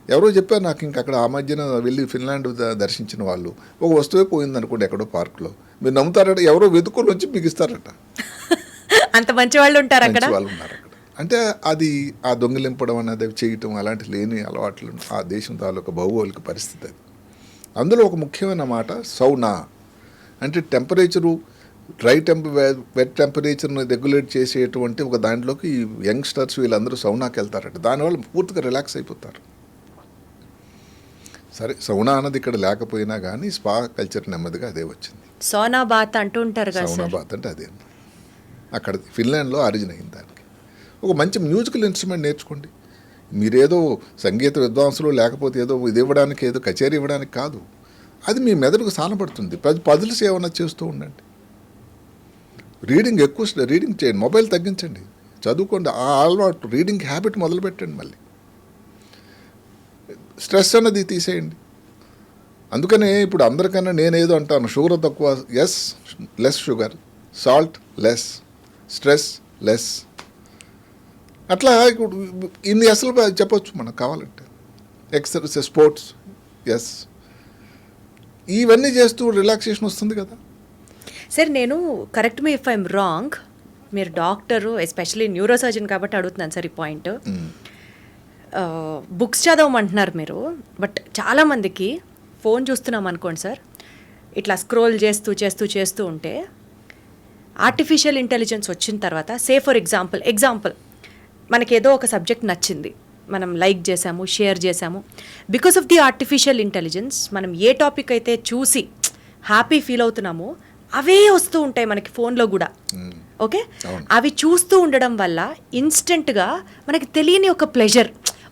ఎవరో చెప్పారు నాకు, ఇంక అక్కడ ఆ మధ్యన వెళ్ళి ఫిన్లాండ్ దర్శించిన వాళ్ళు, ఒక వస్తువే పోయింది అనుకోండి ఎక్కడో పార్క్లో, మీరు నమ్ముతారట, ఎవరో వెతుకొని వచ్చి మీకు ఇస్తారట. అంత మంచి వాళ్ళు ఉంటారు అక్కడ. మంచి వాళ్ళు ఉన్నారు అక్కడ. అంటే అది ఆ దొంగిలింపడం అనేది చేయటం అలాంటి లేని అలవాట్లు ఆ దేశం తాలూకా భౌగోళిక పరిస్థితి అది. అందులో ఒక ముఖ్యమైన మాట సౌనా, అంటే టెంపరేచరు వెట్ టెంపరేచర్ని రెగ్యులేట్ చేసేటువంటి ఒక దాంట్లోకి ఈ యంగ్స్టర్స్ వీళ్ళందరూ సౌనాకి వెళ్తారట. దానివల్ల పూర్తిగా రిలాక్స్ అయిపోతారు. సరే, సౌనా అన్నది ఇక్కడ లేకపోయినా కానీ స్పా కల్చర్ నెమ్మదిగా అదే వచ్చింది. సోనా బాత్ అంటూ ఉంటారు కదా సౌనా సార్. బాత్ అంటే అదే అక్కడ ఫిన్లాండ్లో ఆరిజిన్ అయింది. దానికి ఒక మంచి మ్యూజికల్ ఇన్స్ట్రుమెంట్ నేర్చుకోండి. మీరేదో సంగీత విద్వాంసులు లేకపోతే ఏదో ఇది ఇవ్వడానికి, ఏదో కచేరీ ఇవ్వడానికి కాదు, అది మీ మెదడుకు సానపడుతుంది. పజిల్స్ ఏమన్నా చేస్తూ ఉండండి. రీడింగ్ ఎక్కువ రీడింగ్ చేయండి. మొబైల్ తగ్గించండి, చదువుకోండి. ఆ అలవాటు రీడింగ్ హ్యాబిట్ మొదలు పెట్టండి. మళ్ళీ స్ట్రెస్ అన్నది తీసేయండి. అందుకనే ఇప్పుడు అందరికన్నా నేనేదో అంటాను, షుగర్ తక్కువ, yes, less sugar, salt less, stress less, అట్లా ఇప్పుడు ఇన్ని అసలు చెప్పొచ్చు మనకు కావాలంటే. ఎక్సర్సైజ్, స్పోర్ట్స్, ఎస్, ఇవన్నీ చేస్తూ రిలాక్సేషన్ వస్తుంది కదా. సార్ నేను correct me if I'm wrong, మీరు డాక్టరు, ఎస్పెషలీ న్యూరో సర్జన్ కాబట్టి అడుగుతున్నాను సార్ ఈ పాయింట్. బుక్స్ చదవమంటున్నారు మీరు, బట్ చాలామందికి ఫోన్ చూస్తున్నాం అనుకోండి సార్, ఇట్లా స్క్రోల్ చేస్తూ చేస్తూ చేస్తూ ఉంటే ఆర్టిఫిషియల్ ఇంటెలిజెన్స్ వచ్చిన తర్వాత, సే ఫర్ ఎగ్జాంపుల్ మనకేదో ఒక సబ్జెక్ట్ నచ్చింది, మనం లైక్ చేసాము, షేర్ చేసాము. Because of the artificial intelligence మనం ఏ టాపిక్ అయితే చూసి హ్యాపీ ఫీల్ అవుతున్నామో అవే వస్తూ ఉంటాయి మనకి ఫోన్లో కూడా. ఓకే, అవి చూస్తూ ఉండడం వల్ల ఇన్స్టెంట్గా మనకి తెలియని ఒక ప్లెజర్,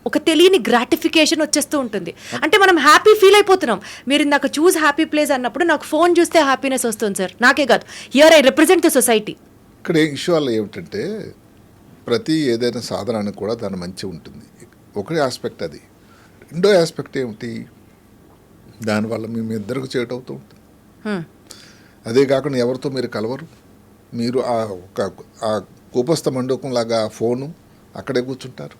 ఒక తెలియని గ్రాటిఫికేషన్ వచ్చేస్తూ ఉంటుంది. అంటే మనం హ్యాపీ ఫీల్ అయిపోతున్నాం. మీరు ఇందాక చూస్ హ్యాపీ ప్లేస్ అన్నప్పుడు నాకు ఫోన్ చూస్తే హ్యాపీనెస్ వస్తుంది సార్. నాకే కాదు, here I represent the society. ఇక్కడ ఇష్యూ వల్ల ఏమిటంటే ప్రతి ఏదైనా సాధనానికి కూడా దాని మంచి ఉంటుంది. ఒకటి ఆస్పెక్ట్ అది. రెండో ఆస్పెక్ట్ ఏమిటి, దానివల్ల మీ ఇద్దరికి చేటు అవుతూ ఉంటుంది. అదే కాకుండా ఎవరితో మీరు కలవరు. మీరు ఆ కూపస్థ మండపంలాగా ఫోను అక్కడే కూర్చుంటారు.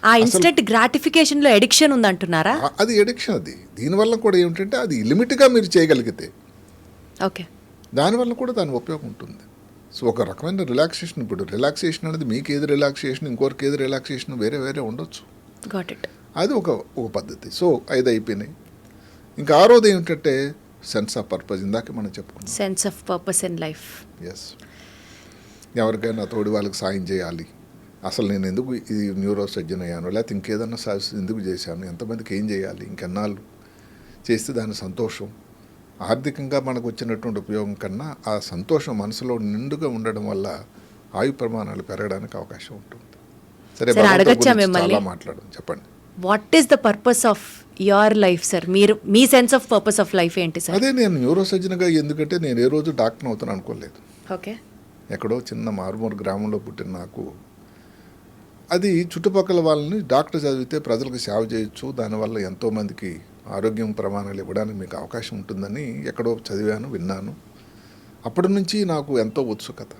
ఆ ఇన్స్టెంట్ గ్రాటిఫికేషన్లో ఎడిక్షన్ ఉందంటున్నారా? అది ఎడిక్షన్. అది దీనివల్ల కూడా ఏమిటంటే అది లిమిట్గా మీరు చేయగలిగితే ఓకే, దానివల్ల కూడా దాని ఉపయోగం ఉంటుంది. సో ఒక రకమైన రిలాక్సేషన్. ఇప్పుడు రిలాక్సేషన్ అనేది మీకు ఏది రిలాక్సేషన్, ఇంకొకరికి ఏది రిలాక్సేషన్ వేరే వేరే ఉండొచ్చు. Got it. అది ఒక పద్ధతి. సో 5 అయిపోయినాయి. ఇంకా 6వది ఏమిటంటే సెన్స్ ఆఫ్ పర్పస్. ఇందాక మనం చెప్పుకున్నాం, sense of purpose in life. Yes, ఎవరికైనా తోడి వాళ్ళకి సాయం చేయాలి. అసలు నేను ఎందుకు ఈ న్యూరో సర్జన్ అయ్యాను, లేకపోతే ఇంకేదన్నా సర్వీస్ ఎందుకు చేశాను, ఎంతమందికి ఏం చేయాలి, ఇంకెన్నాళ్ళు చేస్తే దాని సంతోషం, ఆర్థికంగా మనకు వచ్చినటువంటి ఉపయోగం కన్నా ఆ సంతోషం మనసులో నిండుగా ఉండడం వల్ల ఆయు ప్రమాణాలు పెరగడానికి అవకాశం ఉంటుంది. సరే, చాలా మాట్లాడడం, చెప్పండి. What is the purpose of your life sir? మీరు మీ sense of purpose of life ఏంటి సార్? అదే, నేను న్యూరో సర్జన్గా ఎందుకంటే నేను ఏ రోజు డాక్టర్ అవుతాను అనుకోలేదు. ఓకే, ఎక్కడో చిన్న మారుమూరు గ్రామంలో పుట్టిన నాకు అది చుట్టుపక్కల వాళ్ళని డాక్టర్ చదివితే ప్రజలకు సేవ చేయొచ్చు, దానివల్ల ఎంతోమందికి ఆరోగ్యం ప్రమాణాలు ఇవ్వడానికి మీకు అవకాశం ఉంటుందని ఎక్కడో చదివాను, విన్నాను. అప్పటి నుంచి నాకు ఎంతో ఉత్సుకత.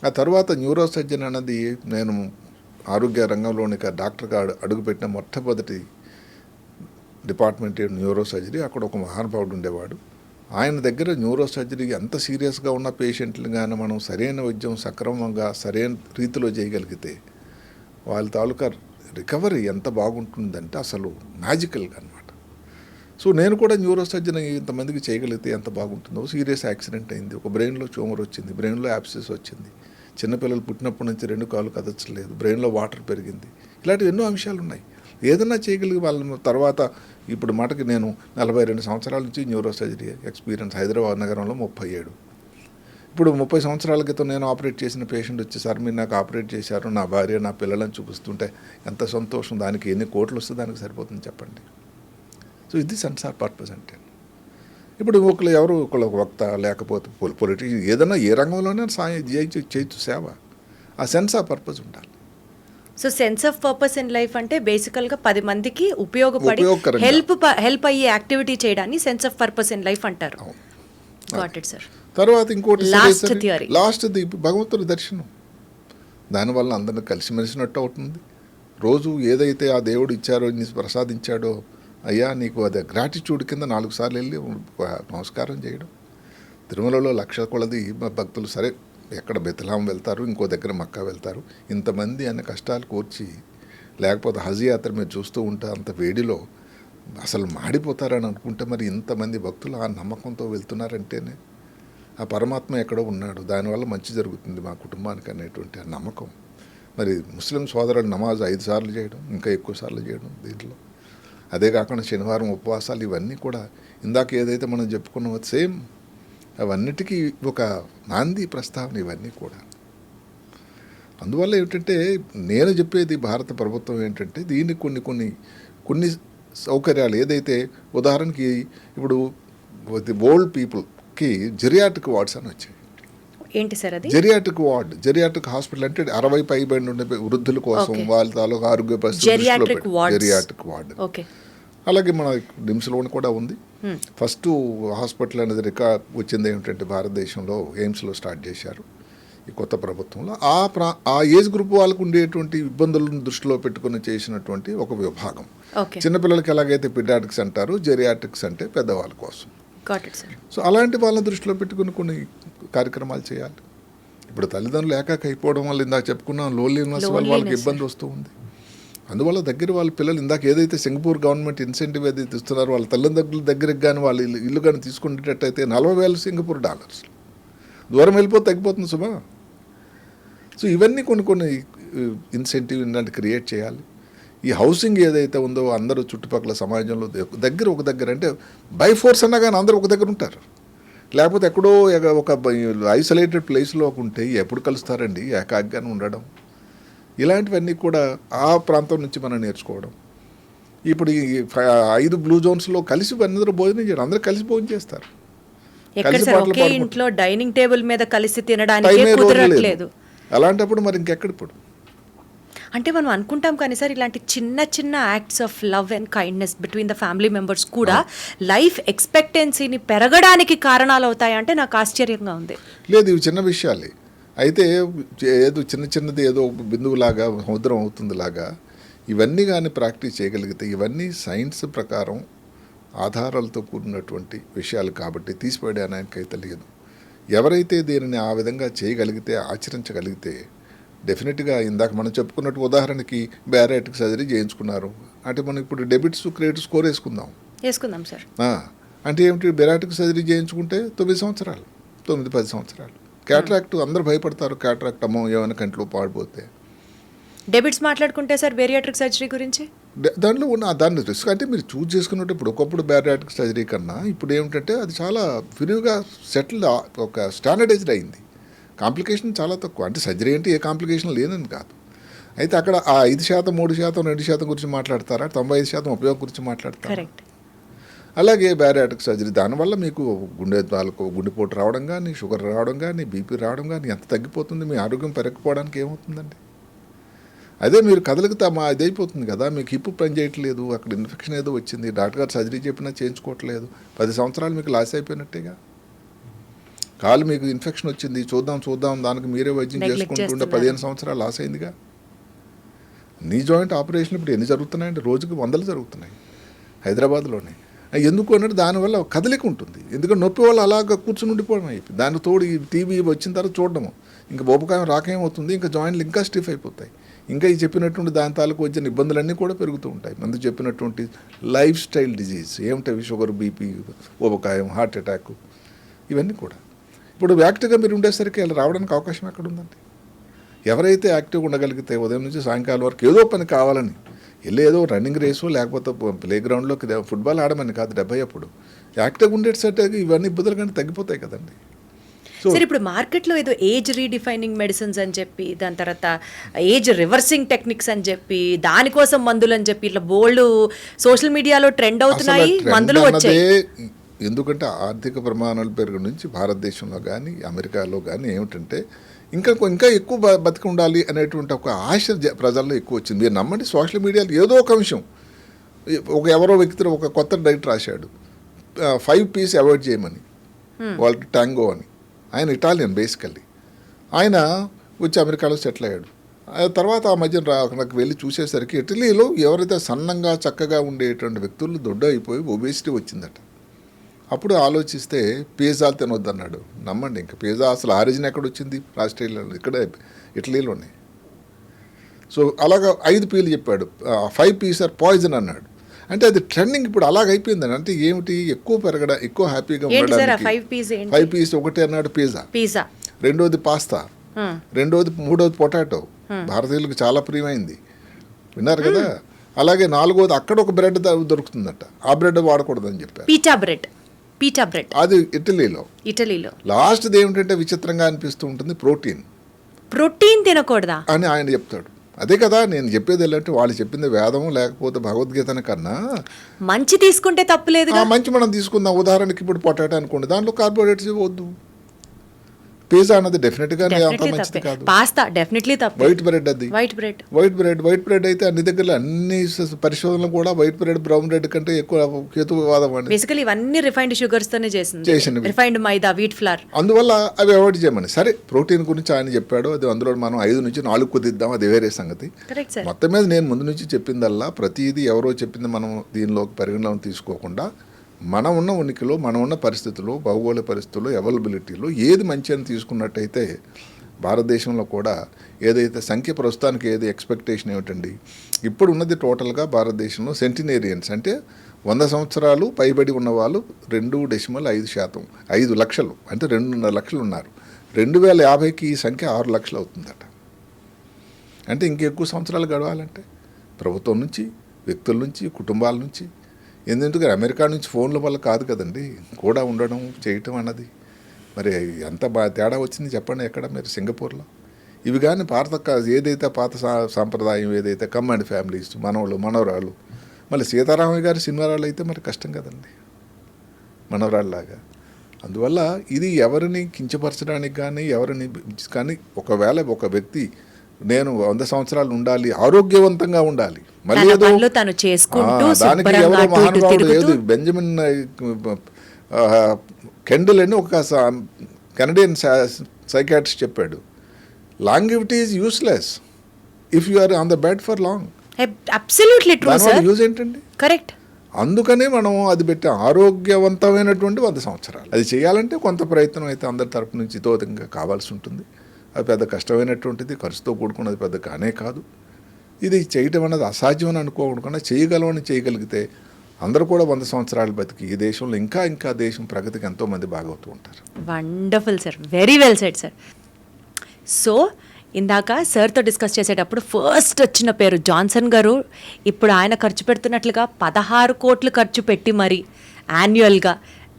ఆ తర్వాత న్యూరో సర్జన్ అన్నది నేను ఆరోగ్య రంగంలోని డాక్టర్గా అడుగుపెట్టిన మొట్టమొదటి డిపార్ట్మెంట్ న్యూరో సర్జరీ. అక్కడ ఒక మహానుభావుడు ఉండేవాడు. ఆయన దగ్గర న్యూరో సర్జరీ ఎంత సీరియస్గా ఉన్న పేషెంట్లు కానీ మనం సరైన వైద్యం సక్రమంగా సరైన రీతిలో చేయగలిగితే వాళ్ళ తాలూకా రికవరీ ఎంత బాగుంటుందంటే అసలు మ్యాజికల్గా అనమాట. సో నేను కూడా న్యూరో సర్జన్ ఇంతమందికి చేయగలిగితే ఎంత బాగుంటుందో. సీరియస్ యాక్సిడెంట్ అయింది, ఒక బ్రెయిన్లో ట్యూమర్ వచ్చింది, బ్రెయిన్లో యాబ్సెస్ వచ్చింది, చిన్నపిల్లలు పుట్టినప్పటి నుంచి 2 కాళ్ళు కదచ్చలేదు, బ్రెయిన్లో వాటర్ పెరిగింది, ఇలాంటివి ఎన్నో అంశాలు ఉన్నాయి. ఏదన్నా చేయగలిగి వాళ్ళ తర్వాత ఇప్పుడు మటుకు నేను 42 సంవత్సరాల నుంచి న్యూరో సర్జరీ ఎక్స్పీరియన్స్. హైదరాబాద్ నగరంలో 37. ఇప్పుడు 30 సంవత్సరాల క్రితం నేను ఆపరేట్ చేసిన పేషెంట్ వచ్చి, సార్ మీరు నాకు ఆపరేట్ చేశారు, నా భార్య నా పిల్లలను చూపిస్తుంటే ఎంత సంతోషం, దానికి ఎన్ని కోట్లు వస్తే దానికి సరిపోతుంది చెప్పండి. సో ఇది సెన్స్ ఆఫ్ పర్పస్ అంటే. ఇప్పుడు ఒకళ్ళు వక్త లేకపోతే పొలిటీషియన్ ఏదన్నా ఏ రంగంలోనే సాయం చేయొచ్చు, సేవ. ఆ సెన్స్ ఆఫ్ పర్పస్ ఉండాలి. So sense of purpose in life అంటే బేసికల్గా 10 మందికి ఉపయోగపడి హెల్ప్ అయ్యే యాక్టివిటీ చేయడాన్ని sense of purpose in life అంటారు. Got it sir. తర్వాత ఇంకోటి Last theory. లాస్ట్ది భగవంతుడి దర్శనం. దానివల్ల అందరిని కలిసిమెలిసినట్టు అవుతుంది. రోజు ఏదైతే ఆ దేవుడు ఇచ్చారో ప్రసాదించాడో అయ్యా నీకు అది గ్రాటిట్యూడ్ కింద 4 సార్లు వెళ్ళి నమస్కారం చేయడం. తిరుమలలో 1,00,000 కొలది భక్తులు సరే ఎక్కడ బెత్లెహేం వెళ్తారు, ఇంకో దగ్గర మక్కా వెళ్తారు. ఇంతమంది అనే కష్టాలు కోర్చి లేకపోతే హజ్ యాత్ర మీరు చూస్తూ ఉంటే అంత వేడిలో అసలు మాడిపోతారని అనుకుంటే మరి ఇంతమంది భక్తులు ఆ నమ్మకంతో వెళ్తున్నారంటేనే ఆ పరమాత్మ ఎక్కడో ఉన్నాడు, దానివల్ల మంచి జరుగుతుంది మా కుటుంబానికి అనేటువంటి ఆ నమ్మకం. మరి ముస్లిం సోదరులు నమాజ్ 5 సార్లు చేయడం, ఇంకా ఎక్కువ సార్లు చేయడం దీంట్లో. అదే కాకుండా శనివారం ఉపవాసాలు ఇవన్నీ కూడా ఇందాక ఏదైతే మనం చెప్పుకున్నామో సేమ్ అవన్నిటికీ ఒక నాంది ప్రస్తావన ఇవన్నీ కూడా. అందువల్ల ఏమిటంటే నేను చెప్పేది భారత ప్రభుత్వం ఏంటంటే దీనికి కొన్ని సౌకర్యాలు ఏదైతే ఉదాహరణకి ఇప్పుడు ఓల్డ్ పీపుల్కి జెరియాట్రిక్ వార్డ్స్ అని వచ్చాయి. ఏంటి సార్ అది? జెరియాట్రిక్ హాస్పిటల్ అంటే 60 పైబడి ఉండే వృద్ధుల కోసం వాళ్ళ తాలూకా ఆరోగ్య పరిస్థితి జెరియాట్రిక్ వార్డ్. ఓకే. అలాగే మన నిమ్స్లో కూడా ఉంది. ఫస్ట్ హాస్పిటల్ అనేది రికార్డ్ వచ్చింది ఏమిటంటే భారతదేశంలో ఎయిమ్స్లో స్టార్ట్ చేశారు ఈ కొత్త ప్రభుత్వంలో. ఆ ఏజ్ గ్రూప్ వాళ్ళకు ఉండేటువంటి ఇబ్బందులను దృష్టిలో పెట్టుకుని చేసినటువంటి ఒక విభాగం. చిన్నపిల్లలకి ఎలాగైతే పిడియాట్రిక్స్ అంటారు, జెరియాట్రిక్స్ అంటే పెద్దవాళ్ళ కోసం. సో అలాంటి వాళ్ళని దృష్టిలో పెట్టుకుని కొన్ని కార్యక్రమాలు చేయాలి. ఇప్పుడు తల్లిదండ్రులు ఏకాక అయిపోవడం వల్ల ఇందాక చెప్పుకున్నాం లోన్లీనెస్ వల్ల వాళ్ళకి ఇబ్బంది వస్తూ ఉంది. అందువల్ల దగ్గర వాళ్ళ పిల్లలు ఇందాక ఏదైతే సింగపూర్ గవర్నమెంట్ ఇన్సెంటివ్ ఏదైతే ఇస్తున్నారో వాళ్ళ తల్లిదండ్రుల దగ్గరికి కానీ వాళ్ళ ఇల్లు కానీ తీసుకునేటట్టయితే 40,000 సింగపూర్ డాలర్స్ దూరం వెళ్ళిపోతే తగ్గిపోతుంది సుమా. సో ఇవన్నీ కొన్ని ఇన్సెంటివ్ ఇలాంటి క్రియేట్ చేయాలి. ఈ హౌసింగ్ ఏదైతే ఉందో అందరూ చుట్టుపక్కల సమాజంలో ఒక దగ్గర అంటే బై ఫోర్స్ అన్నా కానీ అందరూ ఒక దగ్గర ఉంటారు. లేకపోతే ఎక్కడో ఒక ఐసోలేటెడ్ ప్లేస్లో ఉంటే ఎప్పుడు కలుస్తారండి ఏకాగ్గానే ఉండడం. ఇలాంటివన్నీ కూడా ఆ ప్రాంతం నుంచి మనం నేర్చుకోవడం. ఇప్పుడు ఈ 5 బ్లూ జోన్స్లో కలిసి అందరూ భోజనం చేయడం, అందరూ కలిసి భోజనం చేస్తారు. ఇంట్లో డైనింగ్ టేబుల్ మీద కలిసి తినడానికి కుదరట్లేదు. అలాంటప్పుడు మరి ఇంకెక్కడ ఇప్పుడు అంటే మనం అనుకుంటాం కానీ సార్ ఇలాంటి చిన్న చిన్న acts of love and kindness between the family members కూడా లైఫ్ ఎక్స్పెక్టెన్సీని పెరగడానికి కారణాలు అవుతాయంటే నాకు ఆశ్చర్యంగా ఉంది. లేదు, ఇవి చిన్న విషయాలే అయితే ఏదో చిన్నది ఏదో బిందువులాగా సముద్రం అవుతుందిలాగా ఇవన్నీ కానీ ప్రాక్టీస్ చేయగలిగితే ఇవన్నీ సైన్స్ ప్రకారం ఆధారాలతో కూడినటువంటి విషయాలు కాబట్టి తీసిపడడానికైతే లేదు. ఎవరైతే దీనిని ఆ విధంగా చేయగలిగితే ఆచరించగలిగితే డెఫినెట్గా ఇందాక మనం చెప్పుకున్నట్టు ఉదాహరణకి బ్యారియాట్రిక్ సర్జరీ చేయించుకున్నారు అంటే మనం ఇప్పుడు డెబిట్స్ క్రెడిట్ స్కోర్ వేసుకుందాం సార్. అంటే ఏమిటి, బ్యారియాట్రిక్ సర్జరీ చేయించుకుంటే 9 సంవత్సరాలు 9-10 సంవత్సరాలు. క్యాట్రాక్ట్ అందరూ భయపడతారు, క్యాట్రాక్ట్ అమ్మో ఏమైనా కంట్లో పాడిపోతే. డెబిట్స్ మాట్లాడుకుంటే సార్ బేరియాట్రిక్ సర్జరీ గురించి దాంట్లో ఉన్న దాన్ని రిస్క్ అంటే మీరు చూస్ చేసుకున్నట్టు ఇప్పుడు ఒకప్పుడు బ్యారియాట్రిక్ సర్జరీ కన్నా ఇప్పుడు ఏమిటంటే అది చాలా విరివిగా సెటిల్ ఒక స్టాండర్డైజ్డ్ అయింది. కాంప్లికేషన్ చాలా తక్కువ. అంటే సర్జరీ అంటే ఏ కాంప్లికేషన్ లేదని కాదు. అయితే అక్కడ ఆ 5%, 3%, 2% గురించి మాట్లాడతారా, 95% ఉపయోగం గురించి మాట్లాడతారు. అలాగే బ్యారియాట్రిక్ సర్జరీ దానివల్ల మీకు గుండెపోటు రావడం కానీ, షుగర్ రావడం కానీ, బీపీ రావడం కానీ ఎంత తగ్గిపోతుంది, మీ ఆరోగ్యం పెరగకపోవడానికి ఏమవుతుందండి. అదే మీరు కదలికితే ఇది అయిపోతుంది కదా, మీకు హిప్ పని చేయట్లేదు, అక్కడ ఇన్ఫెక్షన్ ఏదో వచ్చింది, డాక్టర్ గారు సర్జరీ చెప్పినా చేయించుకోవట్లేదు, 10 సంవత్సరాలు మీకు లాస్ అయిపోయినట్టేగా. కాలు మీకు ఇన్ఫెక్షన్ వచ్చింది, చూద్దాం దానికి మీరే వైద్యం చేసుకుంటుండే 15 సంవత్సరాలు లాస్ అయిందిగా. నీ జాయింట్ ఆపరేషన్ ఇప్పుడు ఎన్ని జరుగుతున్నాయంటే రోజుకి 100 జరుగుతున్నాయి హైదరాబాద్లోనే. ఎందుకు అన్నట్టు దానివల్ల కదలిక ఉంటుంది. ఎందుకంటే నొప్పి వల్ల అలాగ కూర్చుని ఉండిపోవడం అయిపోయింది. దాని తోడు ఈ టీవీ వచ్చిన తర్వాత చూడడము, ఇంకా బొబ్బకాయం రాకేమవుతుంది, ఇంకా జాయింట్లు ఇంకా స్టిఫ్ అయిపోతాయి. ఇంకా ఈ చెప్పినటువంటి దాని తాలూకు వచ్చిన ఇబ్బందులన్నీ కూడా పెరుగుతూ ఉంటాయి. ముందు చెప్పినటువంటి లైఫ్ స్టైల్ డిజీజ్ ఏమిటవి, షుగర్, బీపీ, ఊబకాయం, హార్ట్ అటాక్, ఇవన్నీ కూడా ఇప్పుడు యాక్టివ్గా మీరు ఉండేసరికి అలా రావడానికి అవకాశం ఎక్కడ ఉందండి. ఎవరైతే యాక్టివ్గా ఉండగలిగితే ఉదయం నుంచి సాయంకాలం వరకు ఏదో పని కావాలని ఏదో రన్నింగ్ రేసు లేకపోతే ప్లే గ్రౌండ్లో ఫుట్బాల్ ఆడమని కాదు 70 అప్పుడు యాక్టివ్గా ఉండేసరికి ఇవన్నీ ఇబ్బందులు కానీ తగ్గిపోతాయి కదండి. సార్ ఇప్పుడు మార్కెట్లో ఏదో ఏజ్ రీడిఫైనింగ్ మెడిసిన్స్ అని చెప్పి, దాని తర్వాత ఏజ్ రివర్సింగ్ టెక్నిక్స్ అని చెప్పి, దానికోసం మందులు అని చెప్పి ఇట్లా బోల్డ్ సోషల్ మీడియాలో ట్రెండ్ అవుతున్నాయి, మందులు వచ్చాయి. ఎందుకంటే ఆర్థిక ప్రమాణాలు పెరుగు నుంచి భారతదేశంలో కానీ అమెరికాలో కానీ ఏమిటంటే ఇంకా ఎక్కువ బతికి ఉండాలి అనేటువంటి ఒక ఆశ ప్రజల్లో ఎక్కువ వచ్చింది. మీరు నమ్మండి, సోషల్ మీడియాలో ఏదో ఒక అంశం ఎవరో వ్యక్తి ఒక కొత్త డైట్ రాశాడు 5 P's అవాయిడ్ చేయమని. వాళ్ళ టాంగో అని. ఆయన ఇటాలియన్ బేసికల్లీ. ఆయన వచ్చి అమెరికాలో సెటిల్ అయ్యాడు. ఆ తర్వాత ఆ మధ్యన అక్కడికి వెళ్ళి చూసేసరికి ఇటలీలో ఎవరైతే సన్నంగా చక్కగా ఉండేటువంటి వ్యక్తులు దొడ్డ అయిపోయి ఒబేసిటీ వచ్చిందట. అప్పుడు ఆలోచిస్తే పిజ్జాలు తినొద్దన్నాడు. నమ్మండి, ఇంకా పిజ్జా అసలు ఆరిజిన్ ఎక్కడ వచ్చింది? ఆస్ట్రేలియాలో, ఇక్కడ ఇటలీలోనే. సో అలాగా 5 P'లు చెప్పాడు. 5 P's ఆర్ పాయిజన్ అన్నాడు. అంటే అది ట్రెండింగ్ ఇప్పుడు అలాగైపోయిందని. అంటే ఏమిటి, ఎక్కువ పెరగడం, ఎక్కువ హ్యాపీగా ఉండడానికి 5 P's. ఒకటి అన్నాడు పిజ్జా, రెండోది పాస్తా, మూడోది పొటాటో, భారతీయులకు చాలా ప్రియమైంది, విన్నారు కదా. అలాగే 4వది అక్కడ ఒక బ్రెడ్ దొరుకుతుందట, ఆ బ్రెడ్ వాడకూడదని చెప్పారు. పీటా బ్రెడ్ అది ఇటలీలో. లాస్ట్ది ఏమిటంటే విచిత్రంగా అనిపిస్తూ ఉంటుంది, ప్రోటీన్ తినకూడదా అని ఆయన చెప్తాడు. అదే కదా నేను చెప్పేది. ఏంటంటే వాళ్ళు చెప్పింది వేదము లేకపోతే భగవద్గీతని కన్నా మంచి తీసుకుంటే తప్పులేదు. మంచి మనం తీసుకుందాం. ఉదాహరణకి ఇప్పుడు పొటాటో అనుకోండి, దాంట్లో కార్బోహైడ్రేట్స్ వద్దు. పిజ్జా అన్నది డెఫినెట్గా అంత మంచిది కాదు. పాస్తా డెఫినెట్లీ తప్పు. వైట్ బ్రెడ్ అది, వైట్ బ్రెడ్ అయితే అన్ని దగ్గర అన్ని పరిశోధనలు కూడా వైట్ బ్రెడ్ బ్రౌన్ బ్రెడ్ కంటే ఎక్కువ హేతువాదం అండి. బేసికల్లీ ఇవన్నీ రిఫైన్డ్ షుగర్స్ తోనే చేసినవి, రిఫైన్డ్ మైదా, వీట్ ఫ్లవర్. అందువల్ల అవి అవాయిడ్ చేయమని. సరే, ప్రోటీన్ గురించి ఆయన చెప్పాడు, అది అందులో మనం 5 నుంచి 4 కుదిద్దాం, అది వేరే సంగతి. మొత్తం మీద నేను ముందు నుంచి చెప్పిందల్లా ప్రతిదీ ఎవరో చెప్పింది మనం దీనిలోకి పరిగణలోకి తీసుకోకుండా మనం ఉన్న ఉనికిలో, మనం ఉన్న పరిస్థితుల్లో, భౌగోళిక పరిస్థితుల్లో, అవైలబిలిటీలో ఏది మంచి అని తీసుకున్నట్టయితే భారతదేశంలో కూడా ఏదైతే సంఖ్య ప్రస్తుతానికి ఏది ఎక్స్పెక్టేషన్ ఏమిటండి, ఇప్పుడు ఉన్నది టోటల్గా భారతదేశంలో సెంటినేరియన్స్ అంటే 100 సంవత్సరాలు పైబడి ఉన్నవాళ్ళు 2.5%, 5 లక్షలు అంటే 2.5 లక్షలు ఉన్నారు. 2050కి ఈ సంఖ్య 6 లక్షలు అవుతుందట. అంటే ఇంకెక్కువ సంవత్సరాలు గడవాలంటే ప్రభుత్వం నుంచి, వ్యక్తుల నుంచి, కుటుంబాల నుంచి, ఎందుకంటే అమెరికా నుంచి ఫోన్ల వల్ల కాదు కదండి కూడా ఉండడం చేయటం అన్నది. మరి ఎంత తేడా వచ్చింది చెప్పండి ఎక్కడ మీరు సింగపూర్లో. ఇవి కానీ ఏదైతే పాత సాంప్రదాయం ఏదైతే కమాండ్ ఫ్యామిలీస్, మనవలు మనవరాళ్ళు, మళ్ళీ సీతారామయ్య గారి సినిమారాళ్ళు అయితే మరి కష్టం కదండి మనవరాళ్ళలాగా. అందువల్ల ఇది ఎవరిని కించపరచడానికి కానీ ఒకవేళ ఒక వ్యక్తి నేను 100 సంవత్సరాలు ఉండాలి, ఆరోగ్యవంతంగా ఉండాలి, మళ్ళీ దానికి ఎవరో మహానుభావుడు ఏది బెంజమిన్ కెండిల్ అని ఒక కెనడియన్ సైకాట్రిస్ట్ చెప్పాడు, longevity is useless if you are on the bed for long. Absolutely true sir. Use ఏంటండి? కరెక్ట్. అందుకనే మనం అది పెట్టి ఆరోగ్యవంతమైనటువంటి 100 సంవత్సరాలు. అది చేయాలంటే కొంత ప్రయత్నం అయితే అందరి తరపు నుంచి ఇతోతంగా కావాల్సి ఉంటుంది. అది పెద్ద కష్టమైనటువంటిది, ఖర్చుతో కూడుకున్నది పెద్ద కానే కాదు. ఇది చేయటం అన్నది అసాధ్యం అని అనుకోకుండా చేయగలిగితే అందరూ కూడా 100 సంవత్సరాలు బతికి ఈ దేశంలో ఇంకా దేశం ప్రగతికి ఎంతోమంది బాగవుతూ ఉంటారు. Wonderful sir, very well said sir. So ఇందాక సార్తో డిస్కస్ చేసేటప్పుడు ఫస్ట్ వచ్చిన పేరు జాన్సన్ గారు. ఇప్పుడు ఆయన ఖర్చు పెడుతున్నట్లుగా 16 కోట్లు ఖర్చు పెట్టి మరి యాన్యువల్గా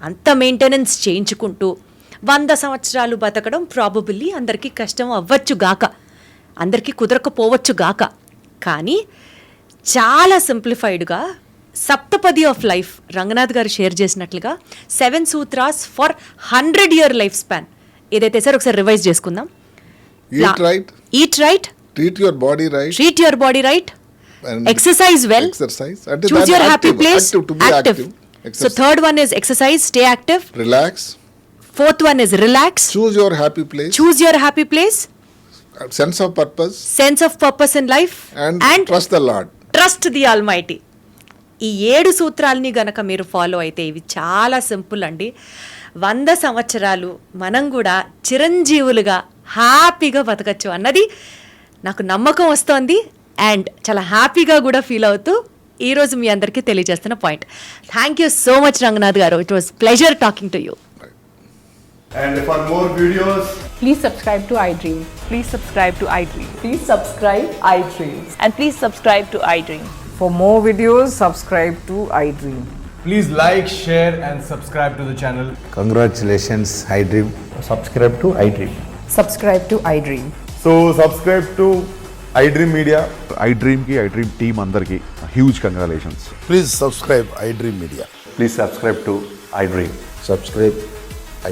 అంత మెయింటెనెన్స్ చేయించుకుంటూ 100 సంవత్సరాలు బతకడం ప్రాబబుల్లీ అందరికీ కష్టం అవ్వచ్చు గాక, అందరికీ కుదరకపోవచ్చు గాక, కానీ చాలా సింప్లిఫైడ్గా సప్తపది ఆఫ్ లైఫ్ రంగనాథ్ గారు షేర్ చేసినట్లుగా 7 sutras for 100-year life span ఏదైతే సార్ ఒకసారి రివైజ్ చేసుకుందాం. Eat right, treat your body right, exercise well, choose your happy place, active. So third one is exercise, stay active, relax. Fourth one is relax. Choose your happy place. Sense of purpose in life. And trust the Lord. Trust the Almighty. ఈ 7 సూత్రాలని గనక మీరు follow అయితే ఇవి చాలా simple అండి. 100 సంవత్సరాలు మనం కూడా చిరంజీవులుగా హ్యాపీగా బతకచ్చు అన్నది నాకు నమ్మకం వస్తోంది. అండ్ చాలా హ్యాపీగా కూడా ఫీల్ అవుతూ ఈరోజు మీ అందరికీ తెలియజేస్తున్న point. Thank you so much Ranganath garu. It was pleasure talking to you. And for more videos, please subscribe to iDream. Please subscribe to iDream. Please subscribe iDream. And please subscribe to iDream. For more videos, subscribe to iDream. please like, share and subscribe to the channel. Congratulations, iDream. Subscribe to iDream. Subscribe to iDream. So subscribe to iDream Media. iDream ki iDream team andarki huge congratulations. Please subscribe iDream Media. Please subscribe to iDream. Subscribe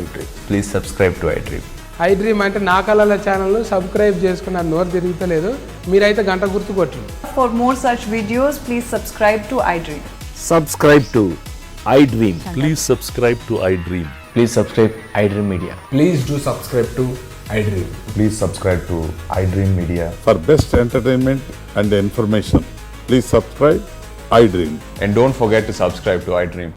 iDream. Please subscribe to iDream. iDream అంటే నా కళల channel subscribe చేసుకున్న నోరు తిరుగుతలేదు, మీరైతే గంట గుర్తు కొట్టండి. For more such videos, please subscribe to iDream. Subscribe to iDream. Please subscribe to iDream. Please subscribe iDream Media. Please do subscribe to iDream. Please subscribe to iDream Media. For best entertainment and information, please subscribe iDream. And don't forget to subscribe to iDream.